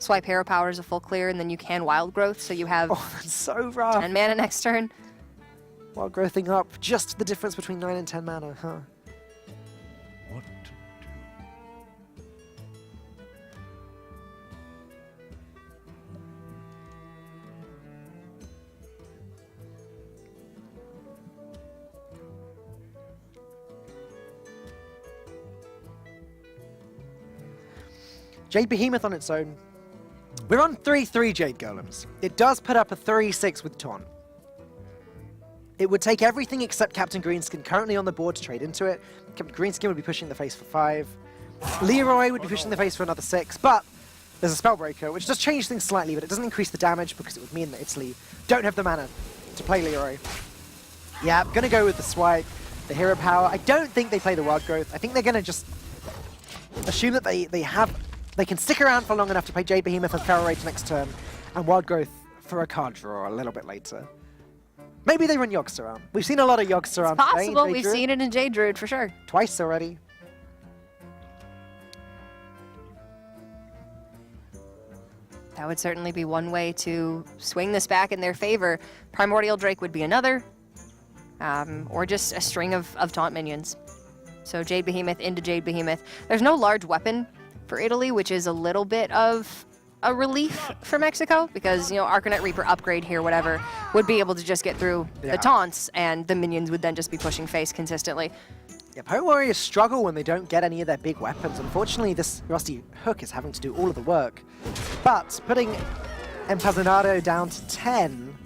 Swipe Hero Power is a full clear, and then you can Wild Growth, so you have Oh, that's so rough. 10 mana next turn. While growthing up, just the difference between 9 and 10 mana, huh? What to do? Jade Behemoth on its own. We're on 3-3 Jade Golems. It does put up a 3-6 with Taunt. It would take everything except Captain Greenskin currently on the board to trade into it. Captain Greenskin would be pushing the face for 5. Leroy would be pushing the face for another 6, but there's a Spellbreaker, which does change things slightly, but it doesn't increase the damage because it would mean that Italy don't have the mana to play Leroy. Yeah, I'm gonna go with the swipe, the Hero Power. I don't think they play the Wild Growth. I think they're gonna just assume that they can stick around for long enough to play Jade Behemoth and Feral Rage next turn, and Wild Growth for a card draw a little bit later. Maybe they run yogg-saron. We've seen a lot of yogg-saron It's today in possible. Jade We've Druid. seen it in Jade Druid for sure. Twice already. That would certainly be one way to swing this back in their favor. Primordial Drake would be another, or just a string of Taunt minions. So Jade Behemoth into Jade Behemoth. There's no large weapon for Italy, which is a little bit of a relief for Mexico, because, you know, Arcanite Reaper upgrade here, whatever, would be able to just get through the taunts, and the minions would then just be pushing face consistently. Yeah, Poe Warriors struggle when they don't get any of their big weapons. Unfortunately, this Rusty Hook is having to do all of the work. But putting Empanizado down to 10...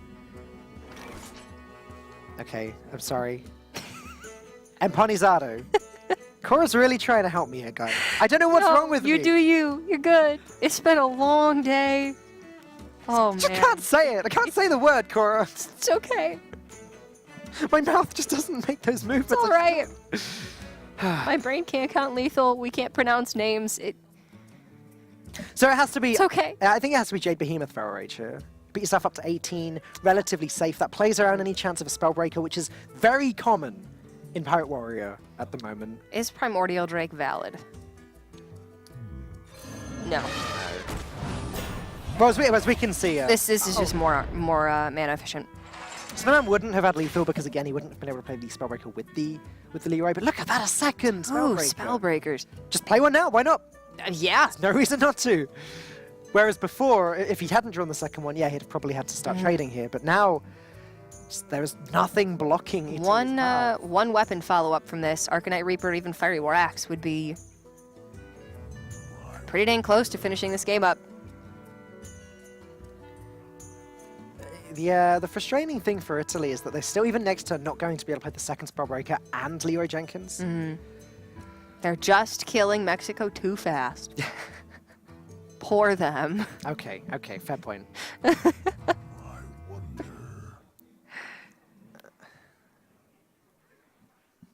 Okay, I'm sorry. Empanizado. Cora's really trying to help me here, guys. I don't know what's wrong with me. You do you. You're good. It's been a long day. Oh, Just man. can't say it. I can't say the word, Cora. It's okay. My mouth just doesn't make those movements. It's all right. My brain can't count lethal. We can't pronounce names. So it has to be... It's okay. I think it has to be Jade Behemoth Feral Rage here. Beat yourself up to 18, relatively safe. That plays around any chance of a Spellbreaker, which is very common in Pirate Warrior at the moment. Is Primordial Drake valid? No. Well, as we can see... This is just more mana efficient. Snowman wouldn't have had lethal because, again, he wouldn't have been able to play the Spellbreaker with the Leroy. But look at that, a second Ooh, Spellbreaker. Spellbreakers. Just play one now, why not? Yeah. No reason not to. Whereas before, if he hadn't drawn the second one, yeah, he'd have probably had to start trading here. But now, there's nothing blocking Italy's path. One weapon follow-up from this, Arcanite Reaper or even Fiery War Axe, would be pretty dang close to finishing this game up. The frustrating thing for Italy is that they're still, even next turn, not going to be able to play the second Spellbreaker and Leroy Jenkins. They're just killing Mexico too fast. Poor them. Okay, fair point. I wonder.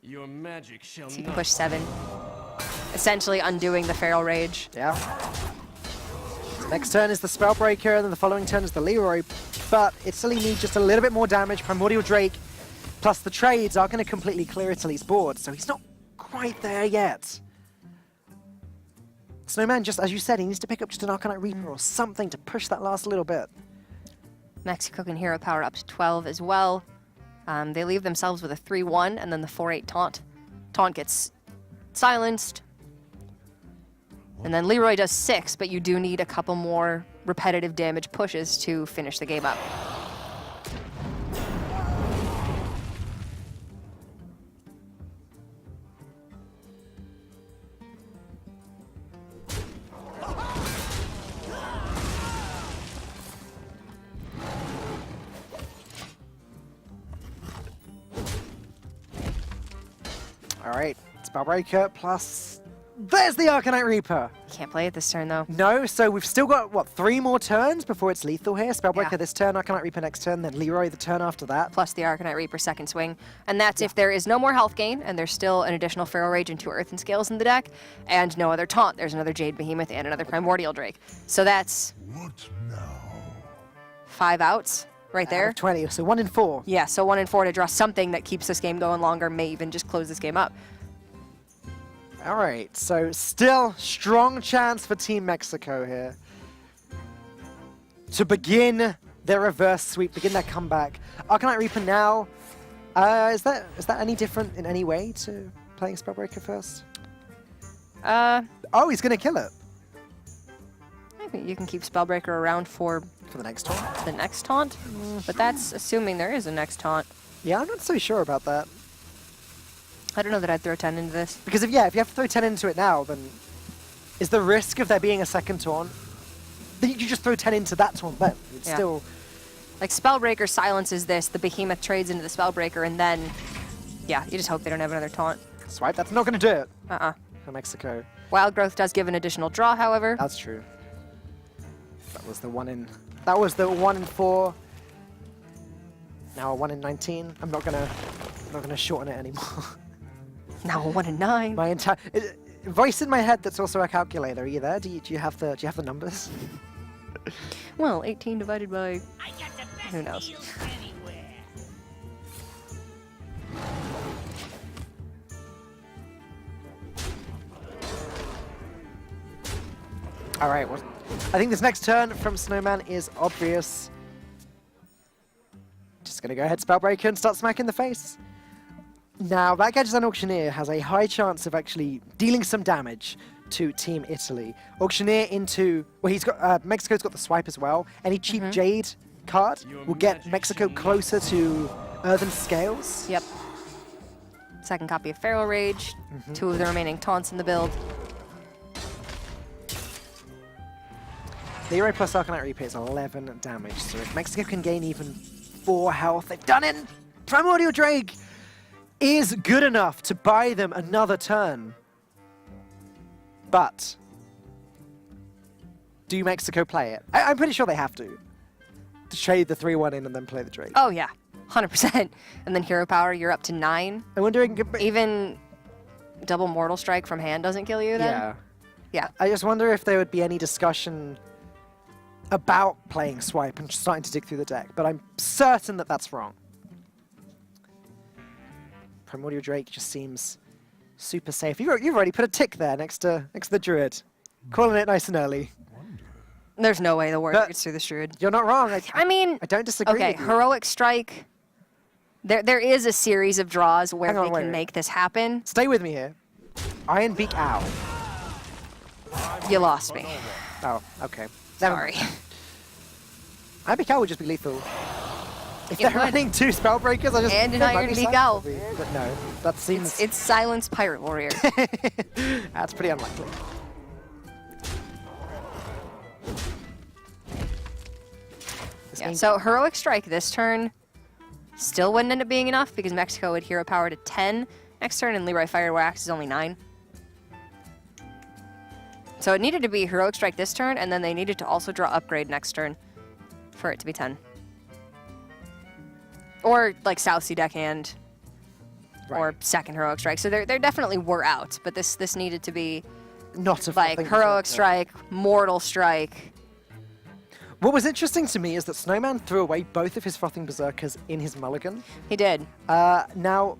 Your magic shall So you can not. push 7. Essentially undoing the Feral Rage. Yeah. Next turn is the Spellbreaker, and then the following turn is the Leroy. But Italy needs just a little bit more damage. Primordial Drake plus the trades are going to completely clear Italy's board, so he's not quite there yet. Snowman, just as you said, he needs to pick up just an Arcanite Reaper or something to push that last little bit. Mexico can hero power up to 12 as well. They leave themselves with a 3-1 and then the 4-8 taunt. Taunt gets silenced. And then Leroy does 6, but you do need a couple more repetitive damage pushes to finish the game up. All right, Spellbreaker plus... There's the Arcanite Reaper! Can't play it this turn, though. No, so we've still got, what, 3 more turns before it's lethal here? Spellbreaker Yeah. this turn, Arcanite Reaper next turn, then Leroy the turn after that. Plus the Arcanite Reaper second swing. And that's if there is no more health gain, and there's still an additional Feral Rage and 2 Earthen Scales in the deck, and no other taunt. There's another Jade Behemoth and another Primordial Drake. So that's What now? 5 outs right Out there. of 20, so 1 in 4. Yeah, so 1 in 4 to draw something that keeps this game going longer, may even just close this game up. All right, so still strong chance for Team Mexico here to begin their reverse sweep, begin their comeback. Arcanite Reaper now, is that any different in any way to playing Spellbreaker first? Oh, he's going to kill it I think you can keep Spellbreaker around for for the next taunt. the next taunt, but that's assuming there is a next taunt. Yeah, I'm not so sure about that. I don't know that I'd throw 10 into this. Because if you have to throw 10 into it now, then is the risk of there being a second taunt? Then you just throw 10 into that taunt then. It's Yeah. still... Like, Spellbreaker silences this, the Behemoth trades into the Spellbreaker, and then, yeah, you just hope they don't have another taunt. Swipe, that's not going to do it Uh-uh. for Mexico. Wild Growth does give an additional draw, however. That's true. That was the 1 in... That was the 1 in 4. Now a 1 in 19. I'm not gonna shorten it anymore. Now a 1 in 9. My entire voice in my head that's also a calculator. Are you there? Do you have the numbers? Well, 18 divided by... who knows? All right. Well, I think this next turn from Snowman is obvious. Just gonna go ahead, Spellbreaker, and start smacking the face. Now, Black Artisan Auctioneer has a high chance of actually dealing some damage to Team Italy. Auctioneer into... Well, he's got... Mexico's got the swipe as well. Any cheap Jade card will get Mexico closer to Earthen Scales. Yep. Second copy of Feral Rage. 2 of the remaining taunts in the build. Leroy plus Arcanite Reaper is 11 damage, so if Mexico can gain even 4 health, they've done it! Primordial Drake is good enough to buy them another turn. But do Mexico play it? I'm pretty sure they have to. trade the 3/1 in and then play the Drake. Oh yeah, 100%. And then hero power, you're up to 9. I wonder if Even double mortal strike from hand doesn't kill you then? yeah. Yeah. I just wonder if there would be any discussion about playing swipe and starting to dig through the deck, but I'm certain that that's wrong. Primordial Drake just seems super safe. You've already put a tick there next to the druid, calling it nice and early. There's no way the warrior But- gets through the druid. You're not wrong. I mean, I don't disagree. okay, with you. heroic strike. There is a series of draws where Hang on, they wait, can wait. make this happen. Stay with me here. Iron Beak Owl. You lost me. Oh, okay. Never Sorry. mind. Iron Beak Owl would just be lethal. If It they're would. running 2 Spellbreakers, I just... And an there might Iron be Beak some, Owl. probably, but no, that seems... It's Silence Pirate Warrior. That's pretty unlikely. This Yeah, game- so heroic strike this turn still wouldn't end up being enough because Mexico would hero power to 10 next turn and Leroy Firewax is only 9. So it needed to be heroic strike this turn and then they needed to also draw upgrade next turn for it to be 10. Or like South Sea Deckhand or second heroic strike. So there definitely were out, but this needed to be Not a like thing heroic to- strike, mortal strike. What was interesting to me is that Snowman threw away both of his Frothing Berserkers in his mulligan. He did. Now,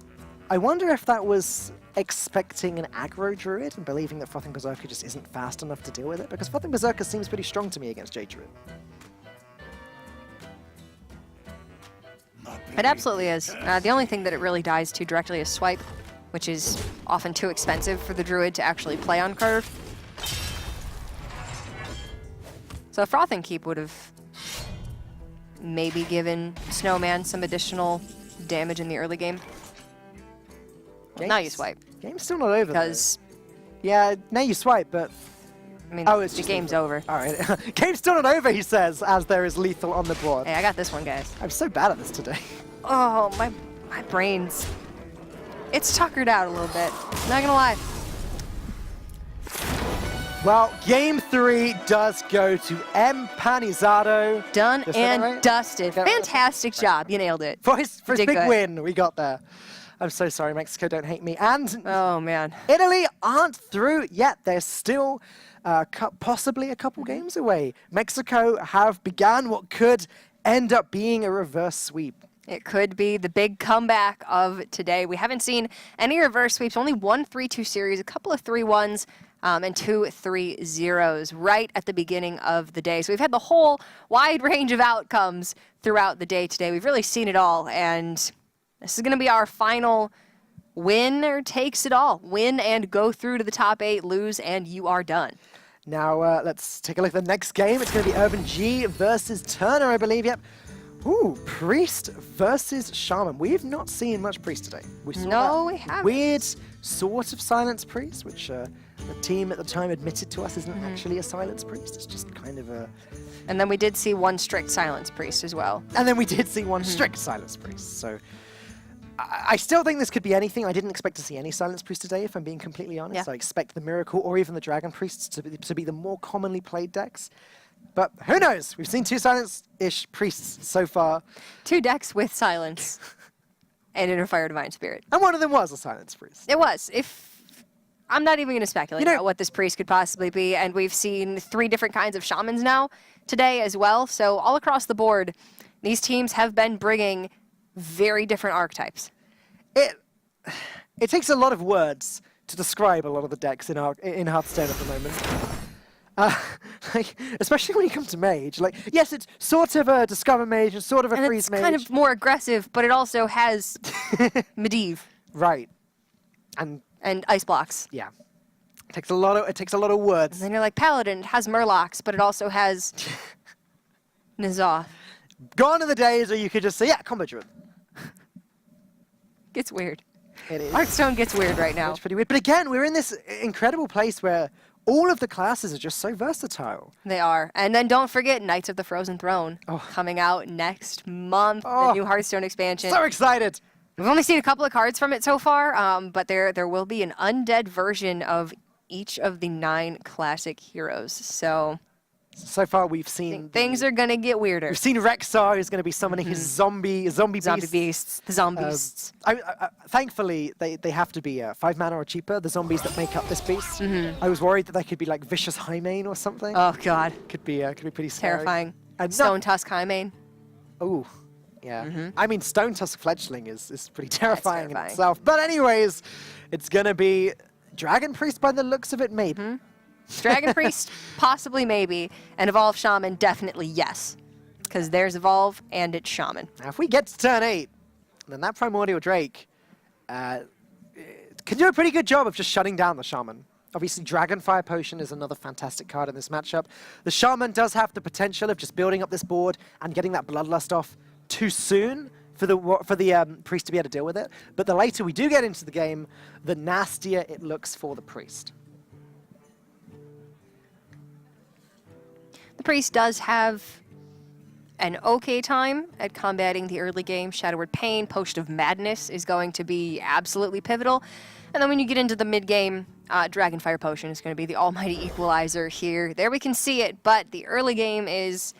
I wonder if that was expecting an aggro druid and believing that Frothing Berserker just isn't fast enough to deal with it, because Frothing Berserker seems pretty strong to me against Jade Druid. It absolutely is. The only thing that it really dies to directly is swipe, which is often too expensive for the druid to actually play on curve. So a Frothing Keep would have maybe given Snowman some additional damage in the early game. Well, now you Game's- swipe, Game's still not over, though. because, Yeah, now you swipe, but... I mean, Oh, it's the just game's lethal. over. All right. Game's still not over, he says, as there is lethal on the board. Hey, I got this one, guys. I'm so bad at this today. Oh, my brain's... It's tuckered out a little bit. Not gonna lie. Well, game 3 does go to M. Panizado. Done Did I say that and right? dusted. Got it right? Fantastic job. You nailed it. For his Did big good. win, we got there. I'm so sorry, Mexico, don't hate me. And Oh, man. Italy aren't through yet. They're still possibly a couple games away. Mexico have begun what could end up being a reverse sweep. It could be the big comeback of today. We haven't seen any reverse sweeps, only one 3-2 series, a couple of 3-1s, and 2 3-0s right at the beginning of the day. So we've had the whole wide range of outcomes throughout the day today. We've really seen it all, and this is going to be our final winner takes it all. Win and go through to the top 8, lose, and you are done. Now, let's take a look at the next game. It's going to be Urban G versus Turner, I believe. Yep. Ooh, Priest versus Shaman. We have not seen much Priest today. We saw No, that we haven't. weird sort of Silence Priest, which the team at the time admitted to us isn't actually a Silence Priest. It's just kind of a... And then we did see one strict silence priest as well. And then we did see one strict Silence Priest. So I still think this could be anything. I didn't expect to see any Silence Priest today, if I'm being completely honest. Yeah. I expect the Miracle or even the Dragon Priests to be the more commonly played decks. But who knows? We've seen 2 Silence-ish Priests so far. 2 decks with silence and Inner Fire Divine Spirit. And one of them was a Silence Priest. It was. I'm not even going to speculate You know- about what this priest could possibly be, and we've seen 3 different kinds of shamans now today as well. So all across the board, these teams have been bringing very different archetypes. It takes a lot of words to describe a lot of the decks in Hearthstone at the moment. Especially when you come to Mage. Like, yes, it's sort of a Discover Mage and sort of a And Freeze it's Mage. kind of more aggressive, but it also has Medivh Right. And and ice blocks. yeah. It takes a lot of words. And then you're like, Paladin, it has Murlocs, but it also has N'Zoth. Gone are the days where you could just say, yeah, Combo Druid. Gets weird. It is. Hearthstone gets weird right now. It's pretty weird. But again, we're in this incredible place where all of the classes are just so versatile. They are. And then don't forget Knights of the Frozen Throne Oh. coming out next month, Oh. the new Hearthstone expansion. So excited! We've only seen a couple of cards from it so far, but there will be an undead version of each of the 9 classic heroes. So So far, we've seen Things are gonna get weirder. We've seen Rexar, who's going to be summoning his zombie beasts. The zombies. Thankfully, they have to be 5 mana or cheaper. The zombies that make up this beast. I was worried that they could be like vicious Highmane or something. Oh god, Could be pretty scary. terrifying. And Stone Tusk Highmane. Oh, yeah. I mean, Stone Tusk Fledgling is pretty terrifying in terrifying. itself. But anyways, it's going to be Dragon Priest by the looks of it, maybe. Dragon Priest, possibly, maybe. And Evolve Shaman, definitely yes. Because there's Evolve and it's Shaman. Now, if we get to turn 8, then that Primordial Drake can do a pretty good job of just shutting down the Shaman. Obviously, Dragonfire Potion is another fantastic card in this matchup. The Shaman does have the potential of just building up this board and getting that Bloodlust off too soon for the Priest to be able to deal with it. But the later we do get into the game, the nastier it looks for the Priest. The Priest does have an okay time at combating the early game. Shadowward Pain, Potion of Madness is going to be absolutely pivotal. And then when you get into the mid-game, Dragonfire Potion is going to be the almighty equalizer here. There we can see it, but the early game is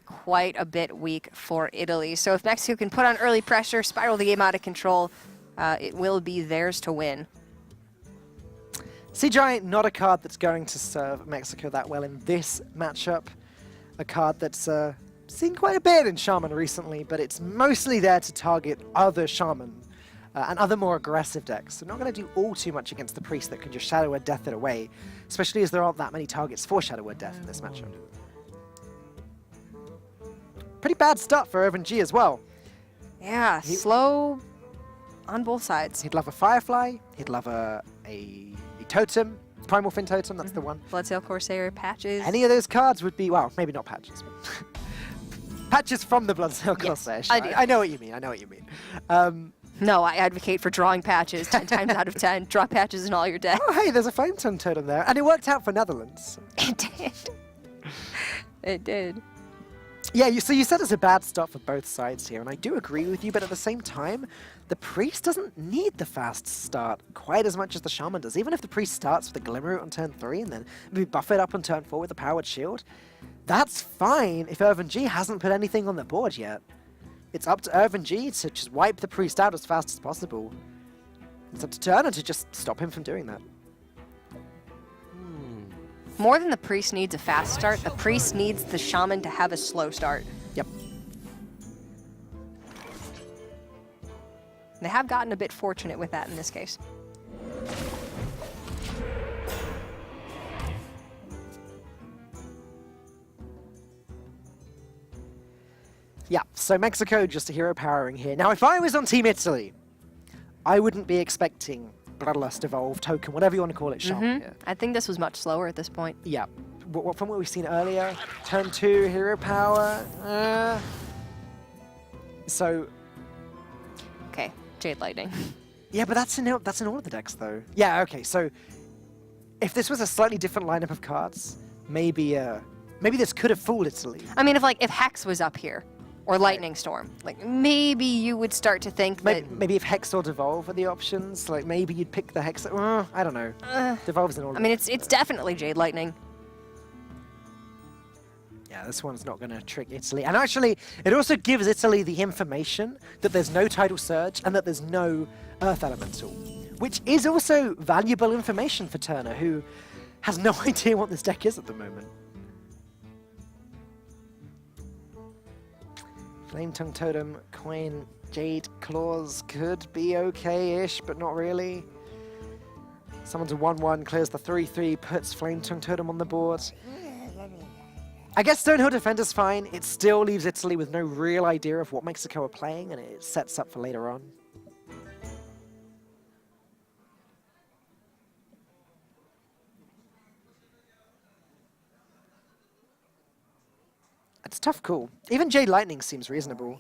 quite a bit weak for Italy. So if Mexico can put on early pressure, spiral the game out of control, it will be theirs to win. Sea Giant, not a card that's going to serve Mexico that well in this matchup. A card that's seen quite a bit in Shaman recently, but it's mostly there to target other Shaman and other more aggressive decks. So not going to do all too much against the Priest that can just Shadow Word Death it away, especially as there aren't that many targets for Shadow Word Death in this matchup. Pretty bad start for Irvin G as well. Yeah, slow on both sides. He'd love a Firefly, he'd love a Totem, Primal Fin Totem, that's the one. Bloodsail Corsair, Patches. Any of those cards would be, well, maybe not Patches. But Patches from the Bloodsail Corsair. I do. I know what you mean, I know what you mean. No, I advocate for drawing Patches 10 times out of 10. Draw Patches in all your decks. Oh, hey, there's a Flame Tongue Totem there. And it worked out for Netherlands. It did. It did. Yeah, so you said it's a bad start for both sides here, and I do agree with you, but at the same time, the Priest doesn't need the fast start quite as much as the Shaman does. Even if the Priest starts with a Glimmerroot on turn 3 and then maybe buff it up on turn 4 with a Powered Shield, that's fine if Irvin G hasn't put anything on the board yet. It's up to Irvin G to just wipe the Priest out as fast as possible. It's up to Turner to just stop him from doing that. More than the Priest needs a fast start, the Priest needs the Shaman to have a slow start. Yep. They have gotten a bit fortunate with that in this case. Yeah, so Mexico just a hero powering here. Now, if I was on Team Italy, I wouldn't be expecting Bloodlust, Evolve, Token, whatever you want to call it, Shaman here. I think this was much slower at this point. Yeah, from what we've seen earlier, turn 2, hero power. So, Okay, Jade Lightning. yeah, but that's in all of the decks, though. Yeah, okay, so if this was a slightly different lineup of cards, maybe this could have fooled Italy. I mean, if Hex was up here, or Lightning Storm, like maybe you would start to think that. Maybe if Hex or Devolve are the options, like maybe you'd pick the Hex. I don't know. Devolve's in all. I mean, it's definitely Jade Lightning. Yeah, this one's not going to trick Italy. And actually, it also gives Italy the information that there's no Tidal Surge and that there's no Earth Elemental, which is also valuable information for Turner, who has no idea what this deck is at the moment. Flame Tongue Totem, Coin, Jade Claws could be okay-ish, but not really. Summons a 1-1, clears the 3-3, puts Flame Tongue Totem on the board. I guess Stonehill Defender's fine. It still leaves Italy with no real idea of what Mexico are playing, and it sets up for later on. It's a tough call. Even Jade Lightning seems reasonable.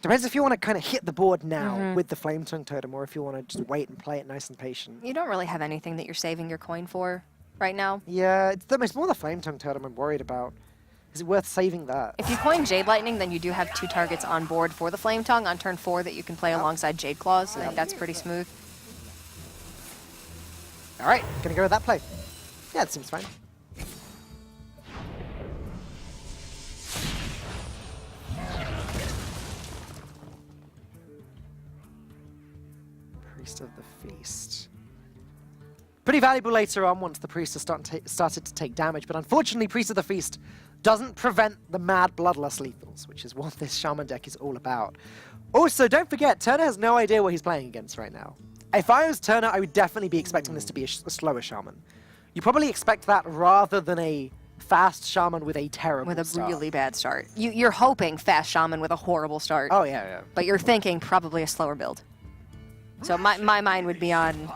Depends if you want to kind of hit the board now with the Flame Tongue Totem, or if you want to just wait and play it nice and patient. You don't really have anything that you're saving your coin for right now. Yeah, it's more the Flame Tongue Totem I'm worried about. Is it worth saving that? If you coin Jade Lightning, then you do have 2 targets on board for the Flame Tongue on turn 4 that you can play alongside Jade Claws. I think that's pretty smooth. All right, gonna go with that play. Yeah, it seems fine. Priest of the Feast. Pretty valuable later on once the Priest has started to take damage, but unfortunately Priest of the Feast doesn't prevent the mad bloodlust lethals, which is what this Shaman deck is all about. Also, don't forget, Turner has no idea what he's playing against right now. If I was Turner, I would definitely be expecting this to be a slower Shaman. You probably expect that rather than a fast Shaman with a terrible start. Really bad start. You're hoping fast Shaman with a horrible start. Oh, yeah. But you're thinking probably a slower build. So my mind would be on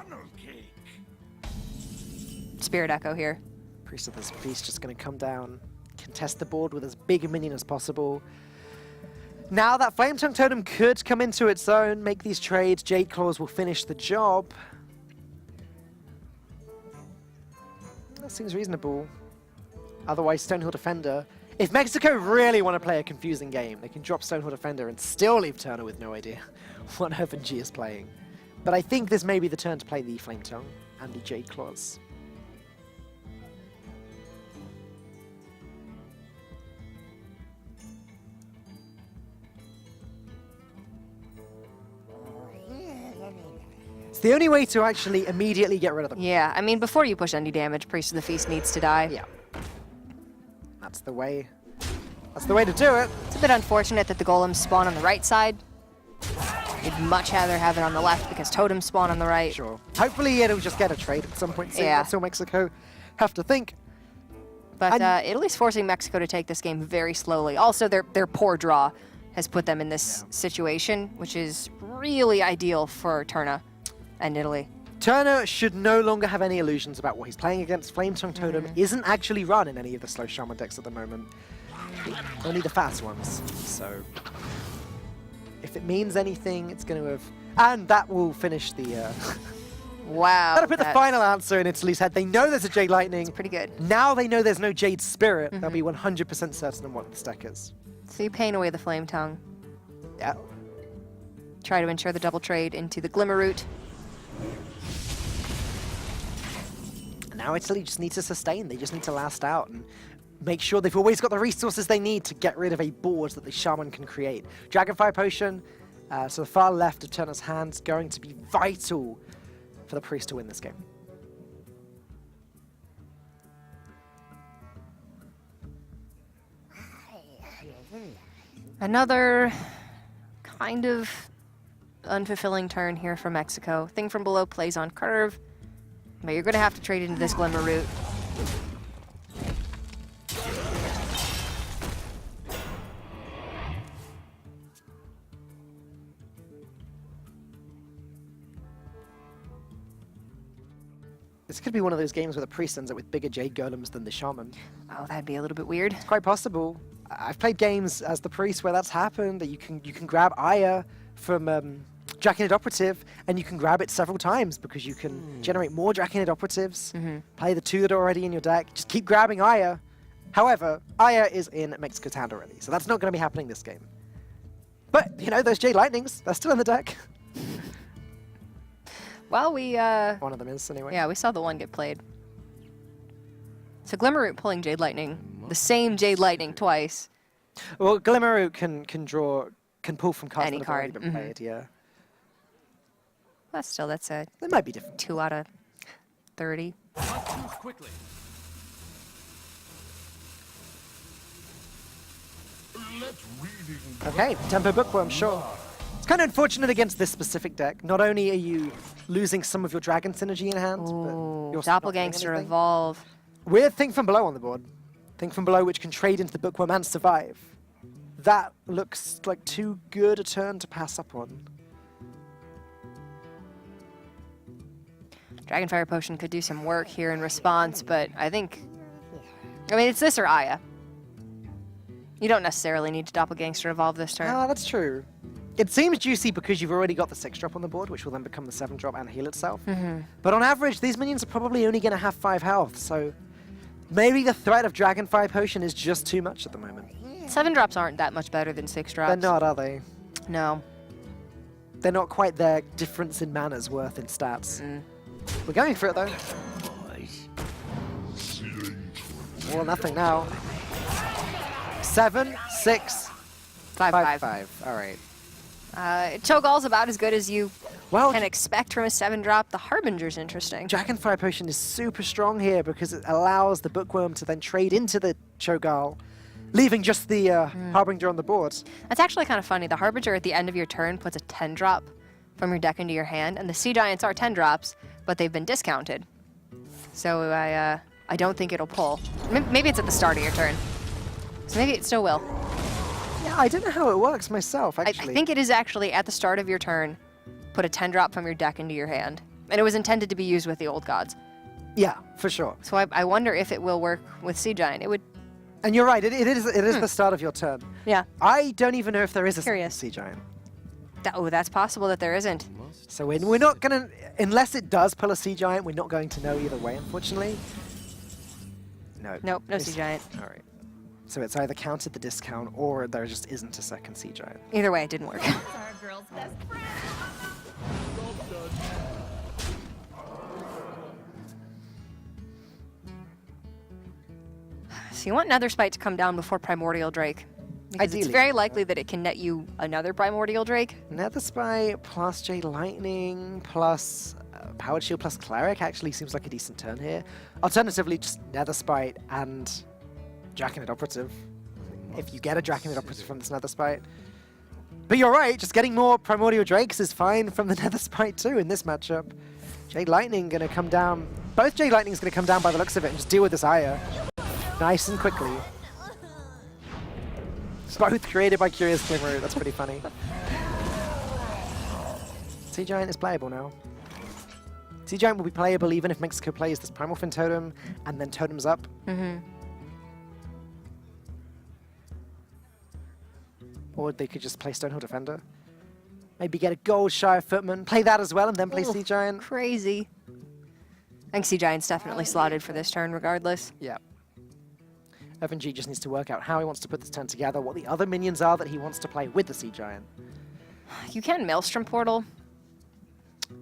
Spirit Echo here. Priest of the Feast just going to come down, contest the board with as big a minion as possible. Now that Flame Tongue Totem could come into its own, make these trades. Jade Claws will finish the job. That seems reasonable. Otherwise, Stonehill Defender. If Mexico really want to play a confusing game, they can drop Stonehill Defender and still leave Turner with no idea what Irvin G is playing. But I think this may be the turn to play the Flame Tongue and the Jade Claws. It's the only way to actually immediately get rid of them. Yeah, I mean, before you push any damage, Priest of the Feast needs to die. Yeah. That's the way. That's the way to do it. It's a bit unfortunate that the golems spawn on the right side. You'd much rather have it on the left because totems spawn on the right. Sure. Hopefully it'll just get a trade at some point soon. Yeah. That's all Mexico have to think. But Italy's forcing Mexico to take this game very slowly. Also, their poor draw has put them in this situation, which is really ideal for Turner and Italy. Turner should no longer have any illusions about what he's playing against. Flame Tongue Totem isn't actually run in any of the slow Shaman decks at the moment. Only the fast ones. So if it means anything, it's going to have... And that will finish the... Wow. That'll put the final answer in Italy's head. They know there's a Jade Lightning. It's pretty good. Now they know there's no Jade Spirit. They'll be 100% certain on what the stack is. So you paint away the Flame Tongue. Yeah. Try to ensure the double trade into the Glimmer Root. Now Italy just needs to sustain. They just need to last out and make sure they've always got the resources they need to get rid of a board that the Shaman can create. Dragonfire Potion, to the far left of Turner's hands, going to be vital for the Priest to win this game. Another kind of unfulfilling turn here for Mexico. Thing from below plays on curve, but you're going to have to trade into this Glimmer Root. This could be one of those games where the Priest ends up with bigger Jade Golems than the Shaman. Oh, that'd be a little bit weird. It's quite possible. I've played games as the Priest where that's happened, that you can grab Aya from Draconid Operative, and you can grab it several times because you can generate more Draconid Operatives, play the 2 that are already in your deck, just keep grabbing Aya. However, Aya is in Mexico's hand already, so that's not going to be happening this game. But, you know, those Jade Lightnings, they're still in the deck. Well, we... One of them is, anyway. Yeah, we saw the one get played. So Glimmer Root pulling Jade Lightning. The same Jade Lightning twice. Well, Glimmer Root can pull from cards Any that have already card, been played, yeah. Well, still, that's a They might be different. 2 out of 30. Move quickly. Okay, Tempo Bookworm, sure. It's kind of unfortunate against this specific deck. Not only are you losing some of your dragon synergy in hand, but Ooh, you're also not doing Doppelgangster anything. Evolve. Weird Thing from Below on the board. Thing from Below which can trade into the Bookworm and survive. That looks like too good a turn to pass up on. Dragonfire Potion could do some work here in response, but I mean, it's this or Aya. You don't necessarily need to Doppelgangster Evolve this turn. Ah, that's true. It seems juicy because you've already got the 6-drop on the board, which will then become the 7-drop and heal itself. But on average, these minions are probably only going to have 5 health, so maybe the threat of Dragonfire Potion is just too much at the moment. 7 drops aren't that much better than 6 drops. They're not, are they? No. They're not quite their difference in mana's worth in stats. We're going for it, though. Well, nothing now. 7, 6, 5, 5. All right. Cho'Gall's about as good as you Well, can expect from a 7-drop. The Harbinger's interesting. Dragonfire Potion is super strong here because it allows the Bookworm to then trade into the Cho'Gall, leaving just the Harbinger on the board. That's actually kind of funny. The Harbinger at the end of your turn puts a 10-drop from your deck into your hand, and the Sea Giants are 10-drops, but they've been discounted. So I don't think it'll pull. Maybe it's at the start of your turn. So maybe it still will. Yeah, I don't know how it works myself, I actually. think it is actually at the start of your turn, put a 10-drop from your deck into your hand. And it was intended to be used with the old gods. Yeah, for sure. So I wonder if it will work with Sea Giant. It would. And you're right, it is the start of your turn. Yeah. I don't even know if there is a Curious. Sea Giant. Oh, that's possible that there isn't. So we're not going to, unless it does pull a Sea Giant, we're not going to know either way, unfortunately. No. Nope, no Sea Giant. All right. So it's either counted the discount or there just isn't a second Sea Giant. Either way, it didn't work. It's our girl's best friend. So you want Nether Spite to come down before Primordial Drake. Because it's Ideally. very likely that it can net you another Primordial Drake. Nether Spite plus Jade Lightning plus Powered Shield plus Cleric actually seems like a decent turn here. Alternatively, just Nether Spite and Draconid Operative. If you get a Draconid Operative from this Nether Spite. But you're right, just getting more Primordial Drakes is fine from the Nether Spite too in this matchup. Jade Lightning gonna come down. Both Jade Lightning's gonna come down by the looks of it and just deal with this Aya. Nice and quickly. Both created by Curious Glimmer. That's pretty funny. Sea Giant is playable now. Sea Giant will be playable even if Mexico plays this Primal Fin Totem and then Totems up. Or they could just play Stonehill Defender. Maybe get a Gold Shire Footman, play that as well, and then play Ooh, Sea Giant. Crazy. I think Sea Giant's definitely slotted for this turn regardless. Yeah. FNG just needs to work out how he wants to put this turn together, what the other minions are that he wants to play with the Sea Giant. You can Maelstrom Portal.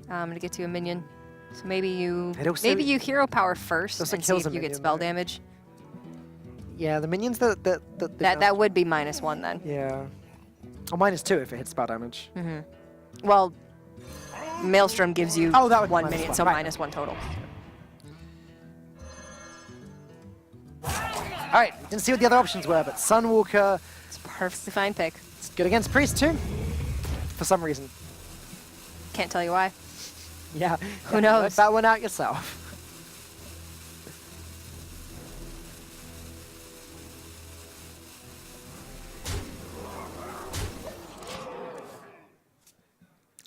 To get to a minion. So maybe you hero power first also and see kills if a you get minion, spell though. damage. Yeah, the minions that That would be -1 then. Yeah. Or -2 if it hits spell damage. Well, Maelstrom gives you Oh, that would be one -1, minion, so right. -1 total. Alright, didn't see what the other options were, but Sunwalker It's a perfectly fine pick. is good against Priest too. For some reason. Can't tell you why. Yeah. Who knows? Work that one out yourself.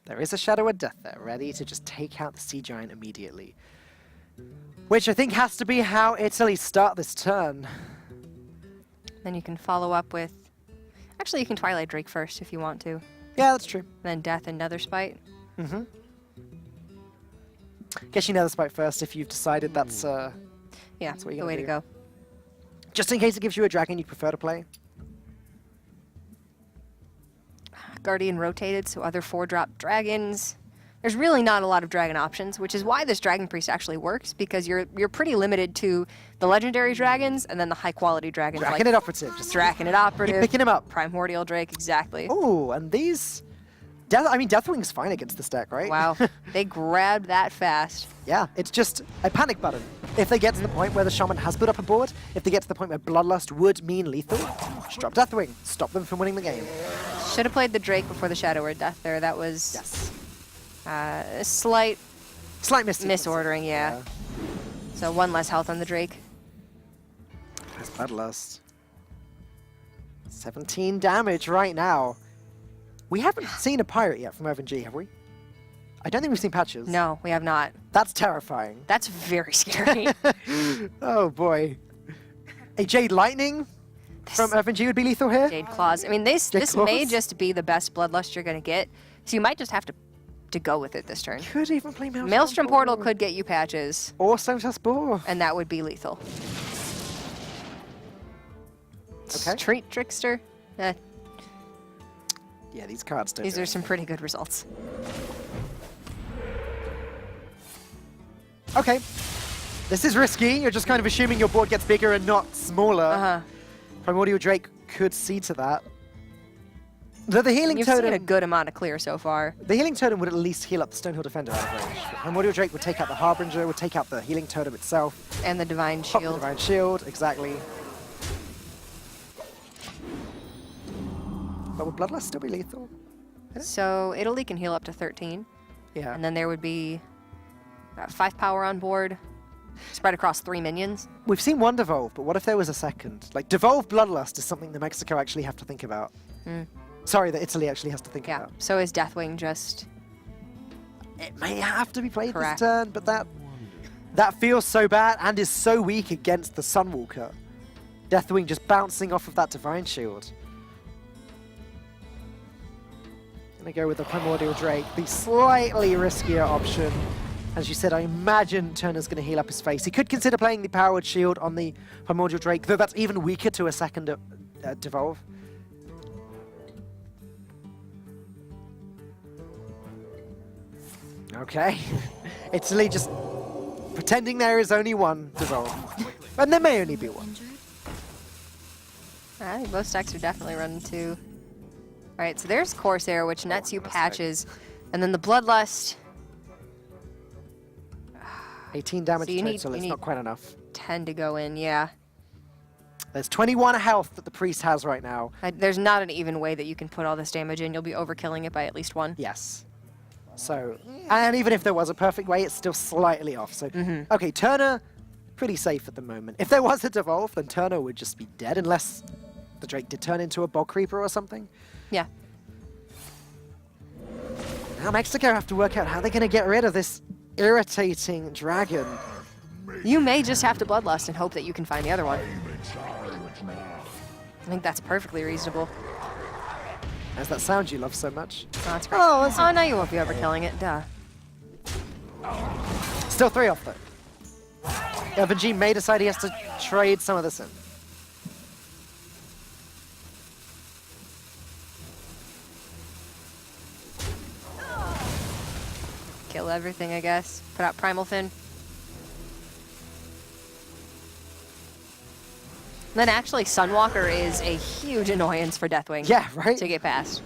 There is a Shadow of Death there, ready to just take out the Sea Giant immediately. Which I think has to be how Italy start this turn. Then you can follow up with... Actually, you can Twilight Drake first if you want to. Yeah, that's true. Then Death and Nether Spite. Guess you Nether Spite first if you've decided that's Yeah, what you're the gonna way to do. go. just in case it gives you a dragon you prefer to play. Guardian rotated, so other 4-drop dragons. There's really not a lot of dragon options, which is why this Dragon Priest actually works, because you're pretty limited to the legendary dragons and then the high-quality dragons like Draconid Operative. Just Draconid Operative, keep picking him up. Primordial Drake, exactly. Oh, and these... Deathwing's fine against this deck, right? Wow, they grabbed that fast. Yeah, it's just a panic button. If they get to the point where the Shaman has put up a board, if they get to the point where Bloodlust would mean lethal, just drop Deathwing. Stop them from winning the game. Should have played the Drake before the Shadow Word Death there. That was Yes. a slight misordering, yeah. So 1 less health on the Drake. There's Bloodlust. 17 damage right now. We haven't seen a pirate yet from FNG, have we? I don't think we've seen patches. No, we have not. That's terrifying. That's very scary. Oh boy. A Jade Lightning from FNG would be lethal here? Jade Claws. I mean, this Jade may Claws? just be the best Bloodlust you're going to get, so you might just have to go with it this turn. Could even play Maelstrom Portal could get you patches, Or Saltage Boar. and that would be lethal. Okay. Treat Trickster. Yeah, these cards don't These do are some pretty good results. Okay. This is risky. You're just kind of assuming your board gets bigger and not smaller. Uh-huh. Primordial Drake could see to that. The healing You've seen a totem. good amount of clear so far. The healing totem would at least heal up the Stonehill Defender out of range. Primordial Drake would take out the Harbinger, would take out the healing totem itself. And the Divine Pop the Shield. Divine Shield, exactly. But would Bloodlust still be lethal? So Italy can heal up to 13. Yeah. And then there would be 5 power on board, spread across 3 minions. We've seen one devolve, but what if there was a second? Like, devolve Bloodlust is something that Mexico actually have to think about. Sorry, that Italy actually has to think Yeah. about. So is Deathwing just... It may have to be played Correct. this turn, but that feels so bad and is so weak against the Sunwalker. Deathwing just bouncing off of that Divine Shield. Gonna go with the Primordial Drake, the slightly riskier option. As you said, I imagine Turner's gonna heal up his face. He could consider playing the Powered Shield on the Primordial Drake, though that's even weaker to a second devolve. Okay. Italy just pretending there is only one devolve. And there may only be one. I think most decks are definitely running 2. Alright, so there's Corsair, which nets you patches. And then the Bloodlust, 18 damage So you need- total, you it's need- not quite enough. 10 to go in, yeah. There's 21 health that the priest has right now. There's not an even way that you can put all this damage in. You'll be overkilling it by at least 1. Yes. So, and even if there was a perfect way, it's still slightly off. So, okay, Turner, pretty safe at the moment. If there was a devolve, then Turner would just be dead unless the Drake did turn into a bog creeper or something. Yeah. Now Mexico have to work out how they're going to get rid of this irritating dragon. You may just have to Bloodlust and hope that you can find the other one. I think that's perfectly reasonable. As that sound you love so much. Oh, that's great. Oh, that's- Oh, no, you won't be overkilling it. Duh. Still 3 off though. Evan G may decide he has to trade some of this in. Kill everything, I guess. Put out Primal Fin. Then actually, Sunwalker is a huge annoyance for Deathwing. Yeah, right? To get past.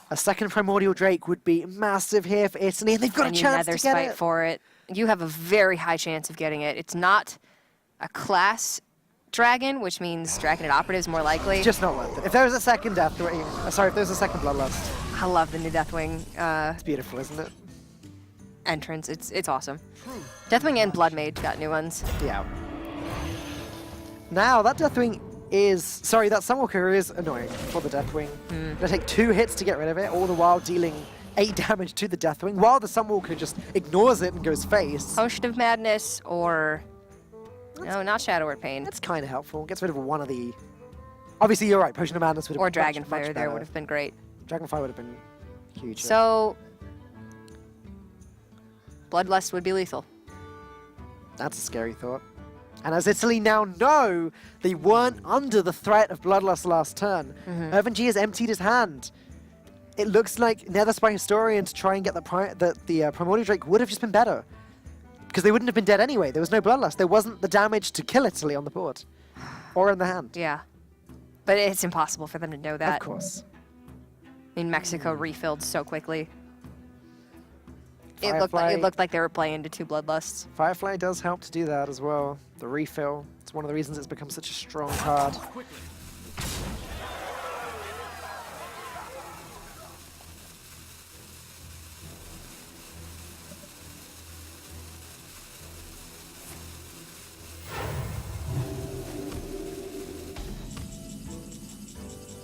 A second Primordial Drake would be massive here for Italy, and they've got And a you chance Nether to get Spite it. for it. You have a very high chance of getting it. It's not a class dragon, which means Dragonid Operative is more likely. Just not worth it. If there was a second Deathwing, sorry, if there was a second Bloodlust, I love the new Deathwing it's beautiful, isn't it? entrance. It's awesome. Deathwing and Blood Mage got new ones. Yeah. Now, that Deathwing is... Sorry, that Sunwalker is annoying for the Deathwing. Gonna take 2 hits to get rid of it, all the while dealing 8 damage to the Deathwing, while the Sunwalker just ignores it and goes face. Potion of Madness or... No, not Shadow or Pain. That's kind of helpful. Gets rid of one of the... Obviously, you're right, Potion of Madness would have Or been much, Dragonfire much there better. would have been great. Dragonfire would have been huge. So... Bloodlust would be lethal. That's a scary thought. And as Italy now know, they weren't under the threat of Bloodlust last turn. Irvin G has emptied his hand. It looks like Nether Spy Historian to try and get the Primordial Drake would have just been better. Because they wouldn't have been dead anyway. There was no Bloodlust. There wasn't the damage to kill Italy on the board. Or in the hand. Yeah. But it's impossible for them to know that. Of course. I mean, Mexico refilled so quickly. It Firefly. looked like they were playing into 2 Bloodlusts. Firefly does help to do that as well. The refill. It's one of the reasons it's become such a strong card.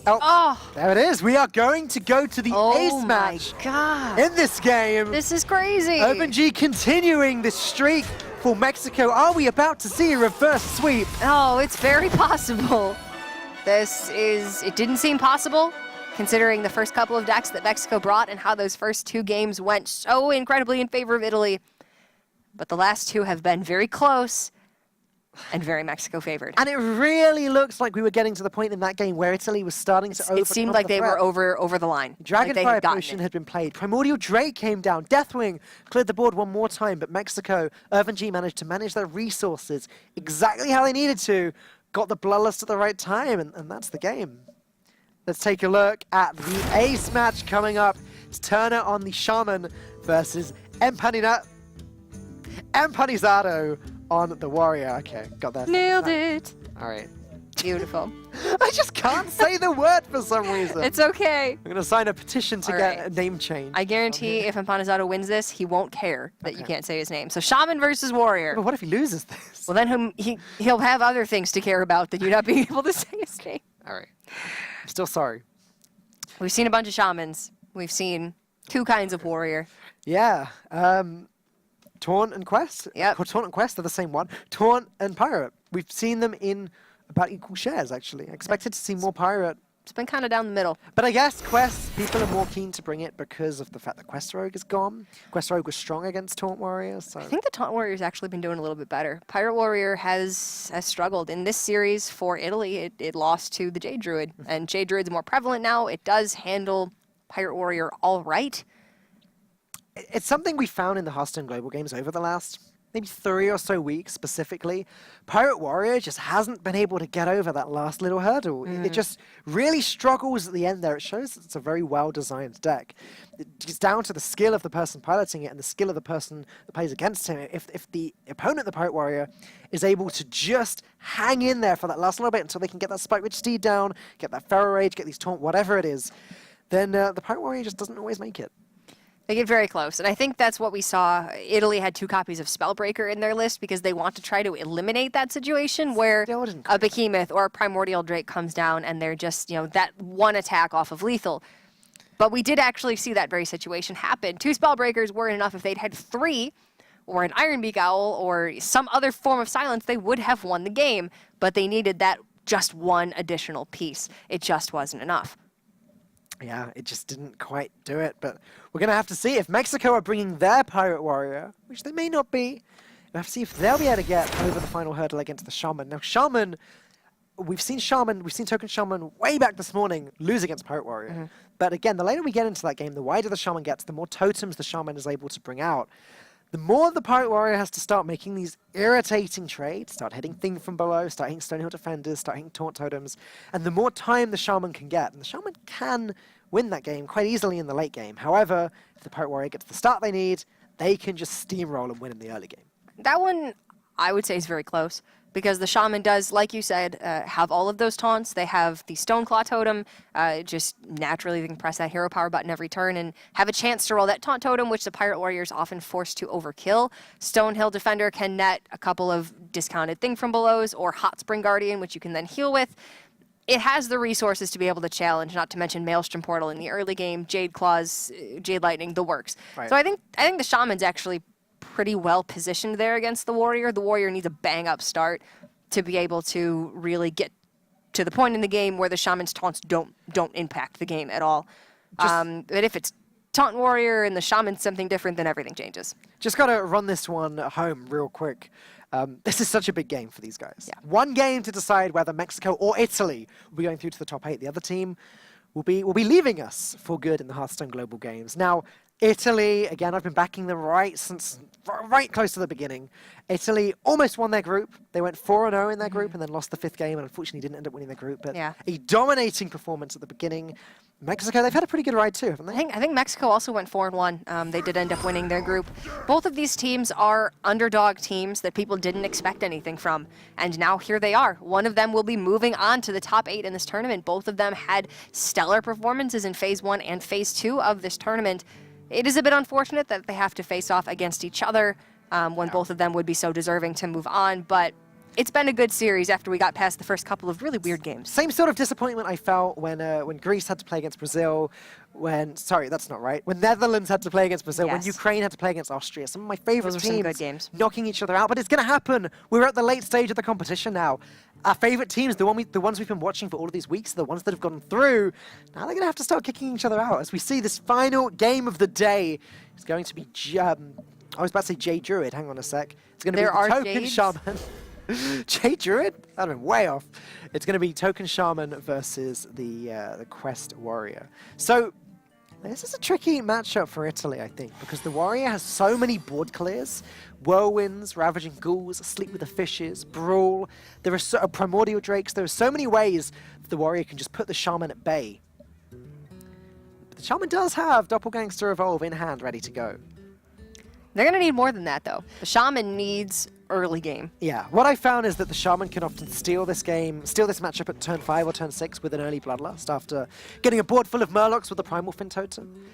Oh! There it is. We are going to go to the ace Oh my match god! in this game. This is crazy! Urban G continuing this streak for Mexico. Are we about to see a reverse sweep? Oh, it's very possible. It didn't seem possible, considering the first couple of decks that Mexico brought and how those first 2 games went so incredibly in favor of Italy. But the last 2 have been very close and very Mexico favored. And it really looks like we were getting to the point in that game where Italy was starting to overcome It seemed like the they threat. were over the line. Like they Dragonfire had gotten Potion it. had been played. Primordial Drake came down. Deathwing cleared the board one more time, but Mexico, Irvin G managed to manage their resources exactly how they needed to got the bloodlust at the right time, and that's the game. Let's take a look at the ace match coming up. It's Turner on the shaman versus Empanizado on the warrior. Okay, got that. Nailed it. All right. Beautiful. I just can't say the word for some reason. It's okay. I'm going to sign a petition to All get right. a name change. I guarantee if Empanizado wins this, he won't care that you Okay. can't say his name. So shaman versus warrior. But what if he loses this? Well, then he'll have other things to care about than you not being able to say his name. All right. I'm still sorry. We've seen a bunch of shamans. We've seen 2 kinds of warrior. Yeah. Taunt and Quest. Yep. Taunt and Quest are the same one. Taunt and Pirate. We've seen them in about equal shares, actually. I expected to see more Pirate. It's been kind of down the middle. But I guess Quest, people are more keen to bring it because of the fact that Quest Rogue is gone. Quest Rogue was strong against Taunt Warrior, so... I think the Taunt Warrior's actually been doing a little bit better. Pirate Warrior has struggled. In this series for Italy, it lost to the Jade Druid. And Jade Druid's more prevalent now. It does handle Pirate Warrior all right. It's something we found in the Hearthstone Global Games over the last maybe 3 or so weeks specifically. Pirate Warrior just hasn't been able to get over that last little hurdle. It just really struggles at the end there. It shows it's a very well-designed deck. It's down to the skill of the person piloting it and the skill of the person that plays against him. If the opponent, the Pirate Warrior, is able to just hang in there for that last little bit until they can get that Spike Ridge Steed down, get that Feral Rage, get these Taunt, whatever it is, then the Pirate Warrior just doesn't always make it. They get very close, and I think that's what we saw. Italy had 2 copies of Spellbreaker in their list because they want to try to eliminate that situation where Still didn't a Behemoth or a Primordial Drake comes down and they're just, that one attack off of lethal. But we did actually see that very situation happen. 2 Spellbreakers weren't enough. If they'd had 3, or an Ironbeak Owl, or some other form of silence, they would have won the game. But they needed that just one additional piece. It just wasn't enough. Yeah, it just didn't quite do it, but we're going to have to see if Mexico are bringing their Pirate Warrior, which they may not be. We'll have to see if they'll be able to get over the final hurdle against the Shaman. Now, Shaman, we've seen Token Shaman way back this morning lose against Pirate Warrior. But again, the later we get into that game, the wider the Shaman gets, the more totems the Shaman is able to bring out. The more the Pirate Warrior has to start making these irritating trades, start hitting Thing from below, start hitting Stonehill Defenders, start hitting Taunt Totems, and the more time the Shaman can get. And the Shaman can win that game quite easily in the late game. However, if the Pirate Warrior gets the start they need, they can just steamroll and win in the early game. That one, I would say, is very close. Because the Shaman does, like you said, have all of those taunts. They have the Stoneclaw Totem. Just naturally, they can press that hero power button every turn and have a chance to roll that taunt totem, which the Pirate Warrior is often forced to overkill. Stonehill Defender can net a couple of discounted Thing from Belows or Hot Spring Guardian, which you can then heal with. It has the resources to be able to challenge, not to mention Maelstrom Portal in the early game, Jade Claws, Jade Lightning, the works. Right. So I think the Shaman's actually pretty well positioned there against the Warrior. The Warrior needs a bang-up start to be able to really get to the point in the game where the Shaman's taunts don't impact the game at all. But if it's Taunt Warrior and the Shaman's something different, then everything changes. Just got to run this one home real quick. This is such a big game for these guys. Yeah. One game to decide whether Mexico or Italy will be going through to the top 8. The other team will be leaving us for good in the Hearthstone Global Games. Now, Italy, again, I've been backing them right close to the beginning. Italy almost won their group. They went 4-0 in their group and then lost the 5th game and unfortunately didn't end up winning their group. But Yeah. a dominating performance at the beginning. Mexico, they've had a pretty good ride too, haven't they? I think Mexico also went 4-1. They did end up winning their group. Both of these teams are underdog teams that people didn't expect anything from. And now here they are. One of them will be moving on to the top 8 in this tournament. Both of them had stellar performances in Phase 1 and Phase 2 of this tournament. It is a bit unfortunate that they have to face off against each other when both of them would be so deserving to move on. But it's been a good series after we got past the first couple of really weird games. Same sort of disappointment I felt when Greece had to play against Brazil, when Netherlands had to play against Brazil, when Yes. Ukraine had to play against Austria. Some of my favorite Those were some teams good games. knocking each other out, but it's going to happen. We're at the late stage of the competition now. Our favorite teams, the ones we've been watching for all of these weeks, the ones that have gone through, now they're going to have to start kicking each other out as we see this final game of the day. It's going to be, I was about to say Jade Druid, hang on a sec. It's going to be There are Token Jades? Shaman. Jade Druid? That'd have been way off. It's going to be Token Shaman versus the Quest Warrior. So, This is a tricky matchup for Italy, I think, because the warrior has so many board clears. Whirlwinds, Ravaging Ghouls, Sleep with the Fishes, Brawl. There are Primordial Drakes. There are so many ways that the warrior can just put the shaman at bay. But the shaman does have Doppelgangster Evolve in hand, ready to go. They're going to need more than that, though. The shaman needs early game. Yeah, what I found is that the shaman can often steal this matchup at turn 5 or turn 6 with an early Bloodlust after getting a board full of Murlocs with a Primal Fin Totem.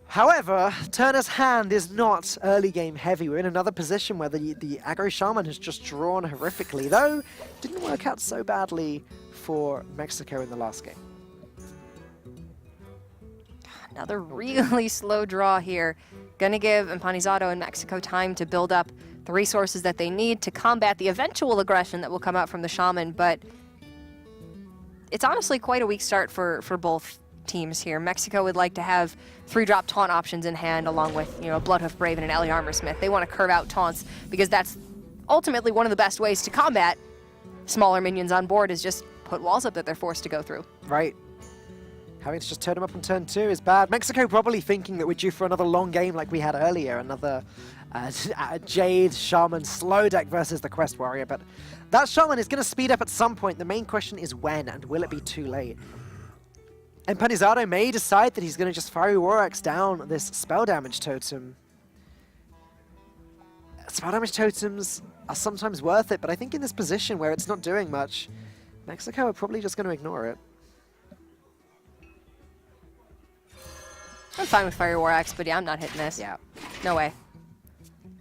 However, Turner's hand is not early game heavy. We're in another position where the aggro shaman has just drawn horrifically, though didn't work out so badly for Mexico in the last game. Another really slow draw here. Gonna give Empanizado and Mexico time to build up the resources that they need to combat the eventual aggression that will come out from the shaman, but it's honestly quite a weak start for both teams here. Mexico would like to have 3-drop taunt options in hand along with, a Bloodhoof Brave and an Ellie Armorsmith. They want to curve out taunts because that's ultimately one of the best ways to combat smaller minions on board, is just put walls up that they're forced to go through. Right. Having to just turn them up on turn 2 is bad. Mexico probably thinking that we're due for another long game like we had earlier, another Jade, Shaman, slow deck versus the Quest Warrior, but that Shaman is going to speed up at some point. The main question is when, and will it be too late? And Empanizado may decide that he's going to just Fiery War Axe down this spell damage totem. Spell damage totems are sometimes worth it, but I think in this position where it's not doing much, Mexico are probably just going to ignore it. I'm fine with Fire War Axe, but yeah, I'm not hitting this. Yeah. No way.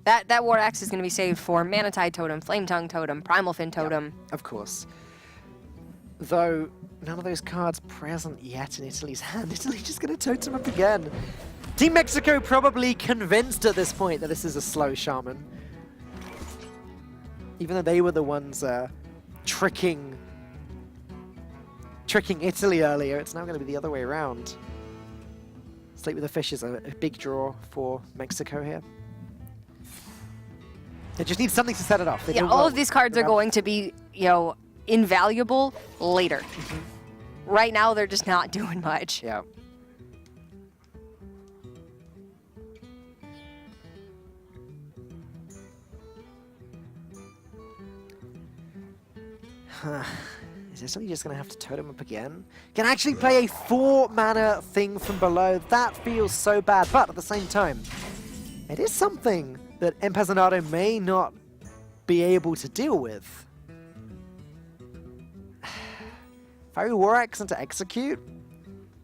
That War Axe is going to be saved for Mana Tide Totem, Flame Tongue Totem, Primal Fin Totem. Yep, of course. Though, none of those cards present yet in Italy's hand. Italy's just going to totem up again. Team Mexico probably convinced at this point that this is a slow shaman. Even though they were the ones tricking Italy earlier, it's now going to be the other way around. Sleep with the Fish is a big draw for Mexico here. They just need something to set it off. Yeah, all of these cards are going to be, invaluable later. Mm-hmm. Right now, they're just not doing much. Yeah. Is Italy just going to have to totem up again? Can actually play a 4-mana thing from below. That feels so bad, but at the same time, it is something that Empanizado may not be able to deal with. Fiery War Axe into Execute?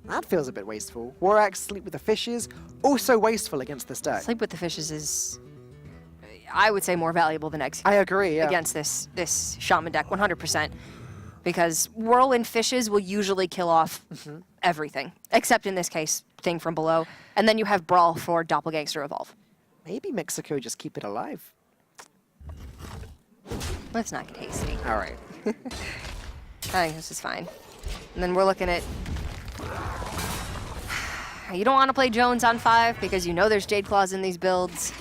That feels a bit wasteful. War Axe, Sleep with the Fishes, also wasteful against this deck. Sleep with the Fishes is, I would say, more valuable than Execute. I agree, yeah. Against this Shaman deck, 100%. Because Whirlwind Fishes will usually kill off everything, except in this case, Thing from Below. And then you have Brawl for Doppelgangster Evolve. Maybe Mexico just keep it alive. Let's not get hasty. All right. I think this is fine. And then we're looking at... You don't want to play Jones on 5 because you know there's Jade Claws in these builds.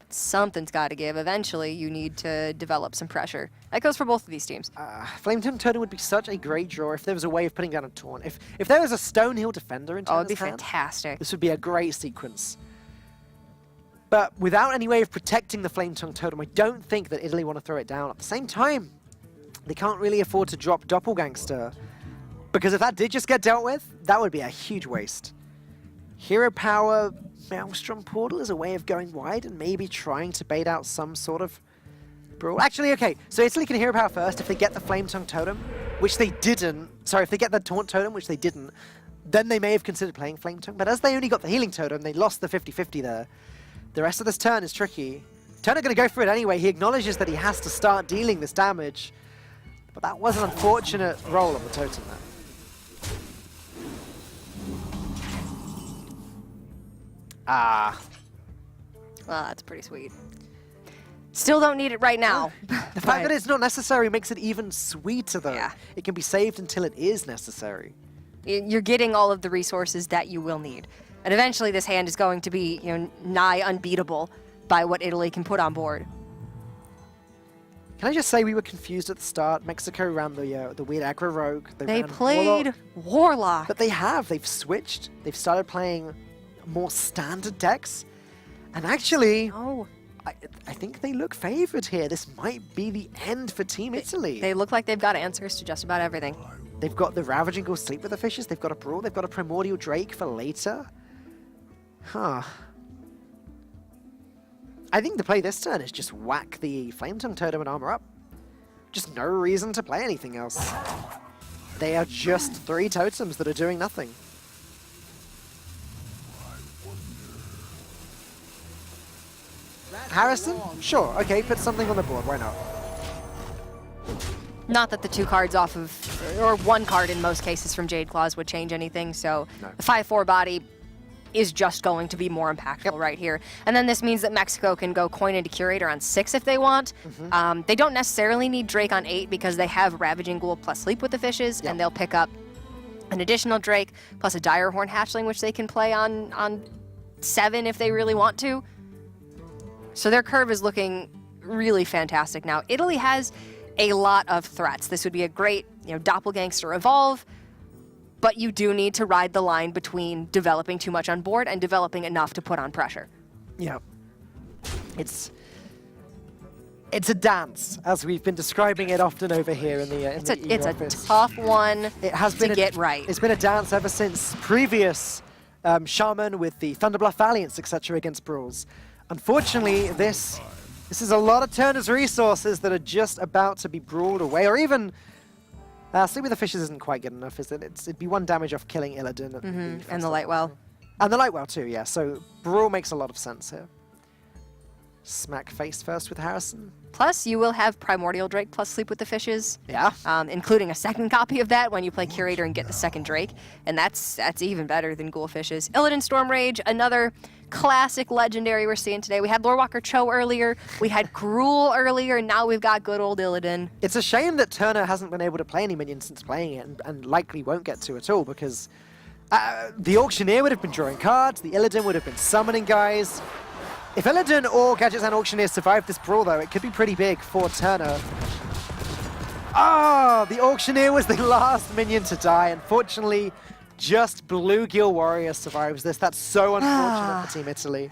Something's got to give. Eventually, you need to develop some pressure. That goes for both of these teams. Flame Tongue Totem would be such a great draw if there was a way of putting down a taunt. If there was a Stonehill Defender in Oh, it'd be hand, fantastic. this would be a great sequence. But without any way of protecting the Flame Tongue Totem, I don't think that Italy want to throw it down. At the same time, they can't really afford to drop Doppelgangster, because if that did just get dealt with, that would be a huge waste. Hero Power Maelstrom Portal is a way of going wide and maybe trying to bait out some sort of brawl. Actually, okay, so Italy can Hero Power first if they get the Flame Tongue Totem, which they didn't. Sorry, if they get the Taunt Totem, which they didn't, then they may have considered playing Flame Tongue. But as they only got the Healing Totem, they lost the 50-50 there. The rest of this turn is tricky. Turner going to go for it anyway. He acknowledges that he has to start dealing this damage. But that was an unfortunate roll on the totem there. Well, that's pretty sweet. Still don't need it right now. The fact that it's not necessary makes it even sweeter, though. Yeah. It can be saved until it is necessary. You're getting all of the resources that you will need. And eventually this hand is going to be, nigh unbeatable by what Italy can put on board. Can I just say we were confused at the start? Mexico ran the weird aggro rogue. They ran played Warlock. But they've switched. They've started playing more standard decks. And actually, Oh, I think they look favored here. This might be the end for Team Italy. they look like they've got answers to just about everything. They've got the Ravaging Ghoul Sleep with the Fishes. They've got a Brawl. They've got a Primordial Drake for later. Huh. I think the play this turn is just whack the Flame Tongue Totem and armor up. Just no reason to play anything else. They are just 3 totems that are doing nothing. Harrison? Sure, okay, put something on the board, why not? Not that the 2 cards off of, or 1 card in most cases from Jade Claws would change anything, so No. the 5/4 body is just going to be more impactful right here. And then this means that Mexico can go coin into Curator on 6 if they want. They don't necessarily need Drake on 8 because they have Ravaging Ghoul plus Sleep with the Fishes, and they'll pick up an additional Drake plus a Direhorn Hatchling, which they can play on 7 if they really want to. So their curve is looking really fantastic now. Italy has a lot of threats. This would be a great, Doppelgangster Evolve, but you do need to ride the line between developing too much on board and developing enough to put on pressure. Yeah. It's a dance, as we've been describing it often over here in the It's EU a office. tough one It has been to get right. It's been a dance ever since previous Shaman with the Thunderbluff Valiants, etc. against Brawls. Unfortunately, this is a lot of Turner's resources that are just about to be brawled away, or even Sleep with the Fishes isn't quite good enough, is it? It'd be 1 damage off killing Illidan And the Lightwell. and the Lightwell too, yeah. So Brawl makes a lot of sense here. Smack face first with Harrison. Plus, you will have Primordial Drake plus Sleep with the Fishes. Yeah. Including a second copy of that when you play Curator and get the second Drake, and that's even better than Ghoul Fishes. Illidan Storm Rage, another classic legendary we're seeing today. We had Lorewalker Cho earlier, we had Gruul earlier, and now we've got good old Illidan. It's a shame that Turner hasn't been able to play any minions since playing it, and likely won't get to at all, because the Auctioneer would have been drawing cards, the Illidan would have been summoning guys. If Illidan or Gadgets and Auctioneer survive this brawl, though, it could be pretty big for Turner. Ah, the Auctioneer was the last minion to die. Unfortunately, just Bluegill Warrior survives this. That's so unfortunate for Team Italy.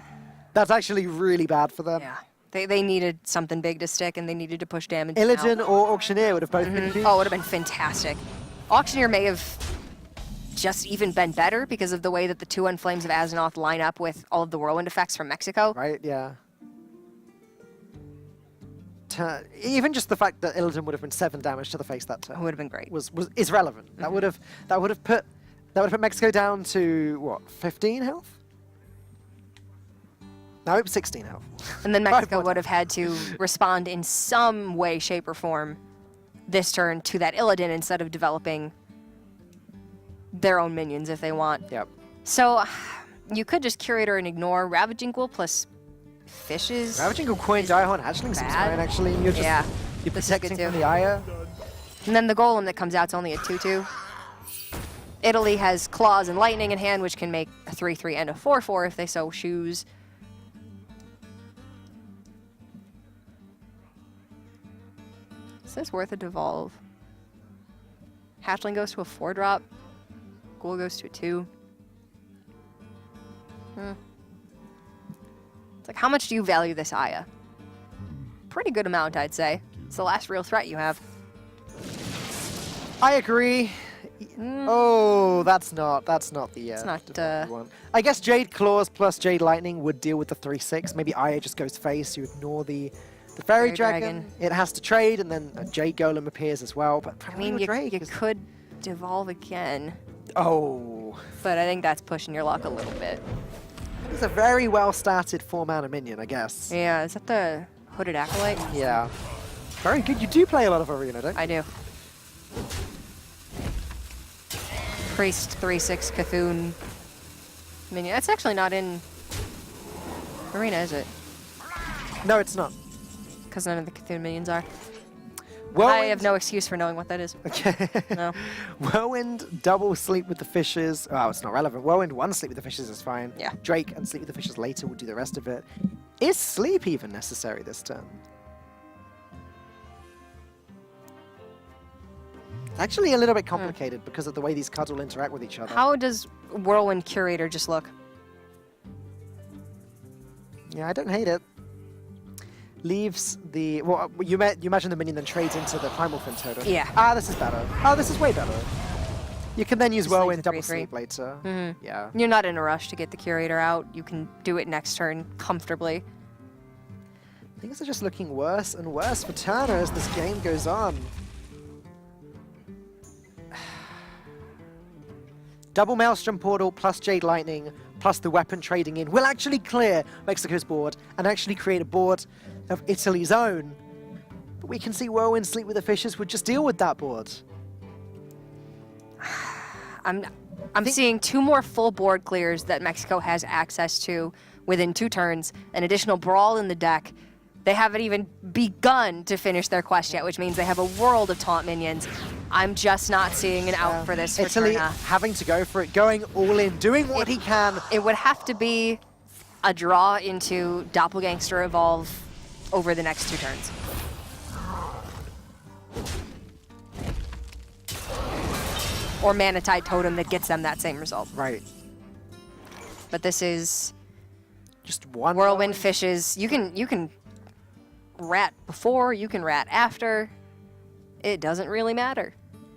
That's actually really bad for them. Yeah. They needed something big to stick, and they needed to push damage Illidan out. or Auctioneer would have both been huge. Oh, it would have been fantastic. Auctioneer may have just even been better because of the way that the 2 Flames of Azeroth line up with all of the whirlwind effects from Mexico. Right, yeah. Even just the fact that Illidan would have been 7 damage to the face that It turn would have been great. is relevant. That would have put Mexico down to what, 15 health? No, it was 16 health. And then 5 Mexico more would have had to respond in some way, shape, or form this turn to that Illidan instead of developing their own minions if they want. Yep. So you could just Curator and ignore Ravaging Ghoul plus Fishes. Ravaging Ghoul Coin Direhorn Hatchling seems bad. fine, actually. You're just Yeah, you're this is good protecting too. from the Aya. And then the Golem that comes out's only a 2/2. Italy has Claws and Lightning in hand, which can make a 3/3 and a 4/4 if they so choose. Is this worth a devolve? Hatchling goes to a 4-drop. Ghoul goes to a 2. It's like, how much do you value this Aya? Pretty good amount, I'd say. It's the last real threat you have. I agree. Oh, that's not the It's not, development one. I guess Jade Claws plus Jade Lightning would deal with the 3/6. Maybe Aya just goes face. You ignore the Fairy Fairy Dragon. Dragon. It has to trade, and then a Jade Golem appears as well. But I mean, Drake you is- could devolve again, Oh, but I think that's pushing your luck a little bit. it's a very well started 4-mana minion, I guess. Yeah, is that the Hooded Acolyte? Yeah. Very good. You do play a lot of Arena, don't you? I do. Priest 3/6 Cthulhu minion. That's actually not in Arena, is it? No, it's not. Because none of the Cthulhu minions are. Whirlwind, I have no excuse for knowing what that is. Okay. No. Whirlwind, double Sleep with the Fishes. Oh, it's not relevant. Whirlwind, 1 Sleep with the Fishes is fine. Yeah. Drake and Sleep with the Fishes later will do the rest of it. Is Sleep even necessary this turn? Actually, a little bit complicated because of the way these cards will interact with each other. How does Whirlwind Curator just look? Yeah, I don't hate it. Leaves the... Well, you imagine the minion then trades into the Primal Fin totem. Yeah. Ah, this is better. Oh, this is way better. You can then use Just leave Whirlwind the Double 3/3. Sleep later. Yeah. You're not in a rush to get the Curator out. You can do it next turn comfortably. Things are just looking worse and worse for Turner as this game goes on. Double Maelstrom Portal plus Jade Lightning plus the weapon trading in will actually clear Mexico's board and actually create a board of Italy's own. But we can see Whirlwind Sleep with the Fishes would just deal with that board. I'm seeing 2 more full board clears that Mexico has access to within 2 turns, an additional Brawl in the deck. They haven't even begun to finish their quest yet, which means they have a world of taunt minions. I'm just not seeing an out for this for Italy Turner. having to go for it, going all in, doing what he can. It would have to be a draw into Doppelgangster Evolve over the next 2 turns. Or Mana Tide Totem that gets them that same result. Right. But this is Just one Whirlwind Fishes. You can rat before, you can rat after. It doesn't really matter.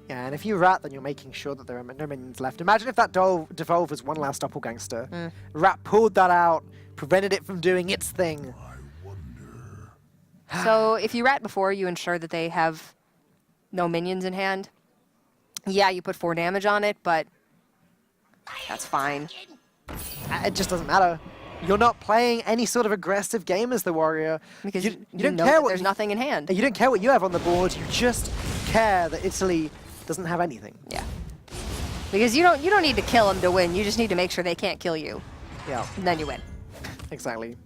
Yeah, and if you rat, then you're making sure that there are no minions left. Imagine if that devolve was one last Doppelgangster. Rat pulled that out, prevented it from doing its thing. So if you rat before, you ensure that they have no minions in hand. Yeah, you put 4 damage on it, but that's fine. It just doesn't matter. You're not playing any sort of aggressive game as the warrior. Because you you don't know care that what there's nothing in hand. You don't care what you have on the board. You just care that Italy doesn't have anything. Yeah. Because you don't need to kill them to win. You just need to make sure they can't kill you. Yeah, And then you win. exactly.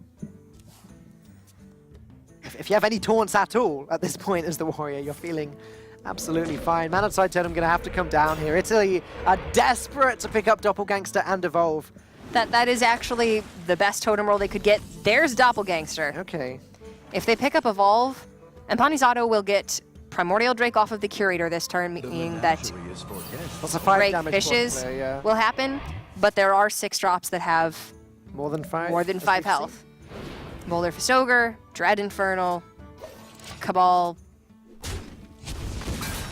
If you have any taunts at all at this point as the warrior, you're feeling absolutely fine. Mana Tide Totem going to have to come down here. Italy are desperate to pick up Doppelgangster and evolve. That is actually the best totem roll they could get. There's Doppelgangster. Okay. If they pick up Evolve, and Panizato will get Primordial Drake off of the Curator this turn, meaning that That's a 5 Drake damage Fishes there, yeah. will happen, but there are 6 drops that have More than 5? more than as 5 we've health. Boulder Fistoger, Dread Infernal, Cabal,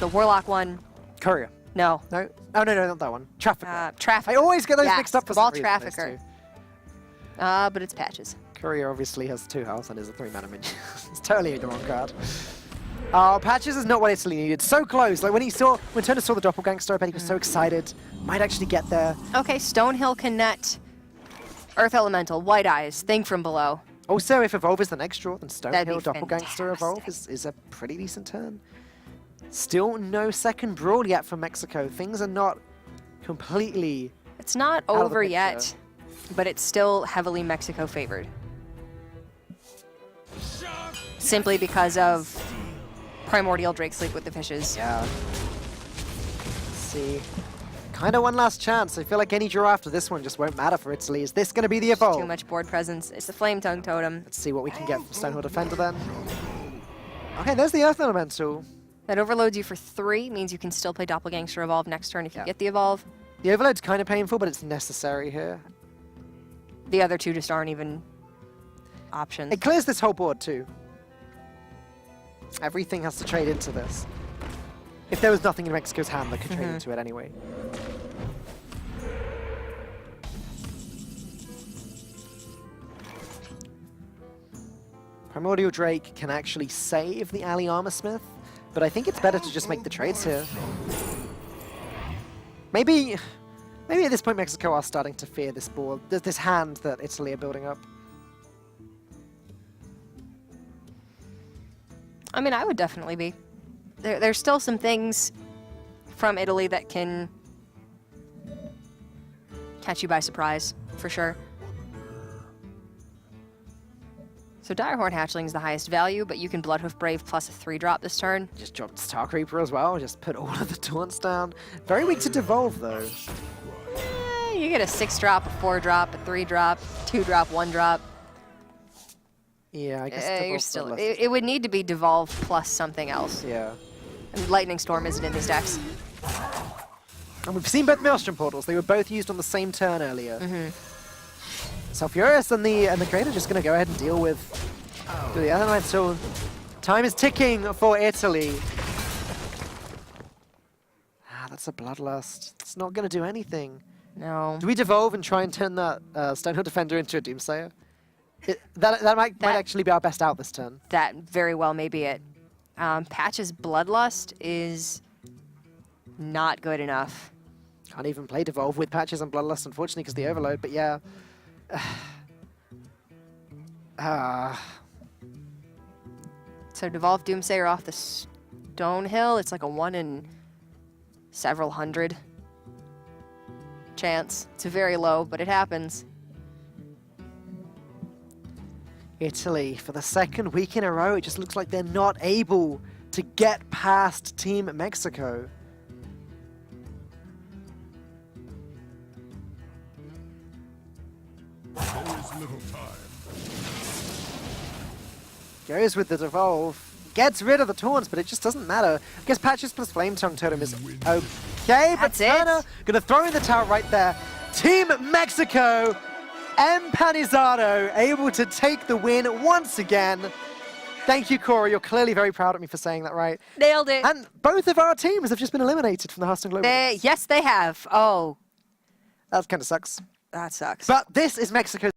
the Warlock one. seen. Courier. No. No? Oh, no, not that one. Trafficker. Trafficker. I always get those Yes, mixed up for Cabal some reason, those Trafficker. two. But it's Patches. Courier obviously has 2 health and is a 3 mana minion. It's totally the wrong card. Oh, Patches is not what Italy needed. So close. Like when Turner saw the Doppelgangster, I bet he was so excited. Might actually get there. Okay, Stonehill can net Earth Elemental, White Eyes, Thing from Below. Also, if Evolve is the next draw, then That'd Stonehill be Doppelgangster Evolve fantastic. is a pretty decent turn. Still no second Brawl yet for Mexico. Things are not completely... It's not Out of the over picture. yet, but it's still heavily Mexico favored. Simply because of Primordial Drake Sleep with the Fishes. Yeah. Let's see. Kind of one last chance. I feel like any draw after this one just won't matter for Italy. Is this going to be the Evolve? Too much board presence. It's a Flame Tongue Totem. Let's see what we can get from Stonehill Defender then. Okay, there's the Earth Elemental. That overloads you for 3, means you can still play Doppelgangster Evolve next turn if you Yeah. get the Evolve. The Overload's kind of painful, but it's necessary here. The other 2 just aren't even options. It clears this whole board too. Everything has to trade into this. If there was nothing in Mexico's hand that could trade into it anyway. Primordial Drake can actually save the Ali Armorsmith, but I think it's better to just make the trades here. Maybe at this point Mexico are starting to fear this board, this hand that Italy are building up. I mean, I would definitely be. There's still some things from Italy that can catch you by surprise, for sure. So Direhorn Hatchling is the highest value, but you can Bloodhoof Brave plus a 3-drop this turn. Just dropped Star Creeper as well, just put all of the taunts down. Very weak to devolve though. You get a 6-drop, a 4-drop, a 3-drop, 2-drop, 1-drop. Yeah, I guess You're devolve's still. less- It would need to be Devolve plus something else. Yeah. And Lightning Storm isn't in these decks. And we've seen both Maelstrom portals. They were both used on the same turn earlier. So Furious and the Crane are just going to go ahead and deal with the other knight. So time is ticking for Italy. That's a Bloodlust. It's not going to do anything. No. Do we devolve and try and turn that Stonehill Defender into a Doomsayer? That might actually be our best out this turn. That very well may be it. Patch's Bloodlust is not good enough. Can't even play Devolve with Patches and Bloodlust, unfortunately, because the Overload, but yeah. So Devolve Doomsayer off the Stonehill, it's like a 1 in several hundred chance. It's very low, but it happens. Italy, for the second week in a row, it just looks like they're not able to get past Team Mexico. There is little time. Goes with the Devolve. Gets rid of the taunts, but it just doesn't matter. I guess Patches plus Flame Tongue Totem is okay, but That's it. Turner gonna throw in the tower right there. Team Mexico, Empanizado, able to take the win once again. Thank you, Cora. You're clearly very proud of me for saying that right. Nailed it. And both of our teams have just been eliminated from the Hearthstone Global. Yes, they have. Oh, That kind of sucks. that sucks. But this is Mexico's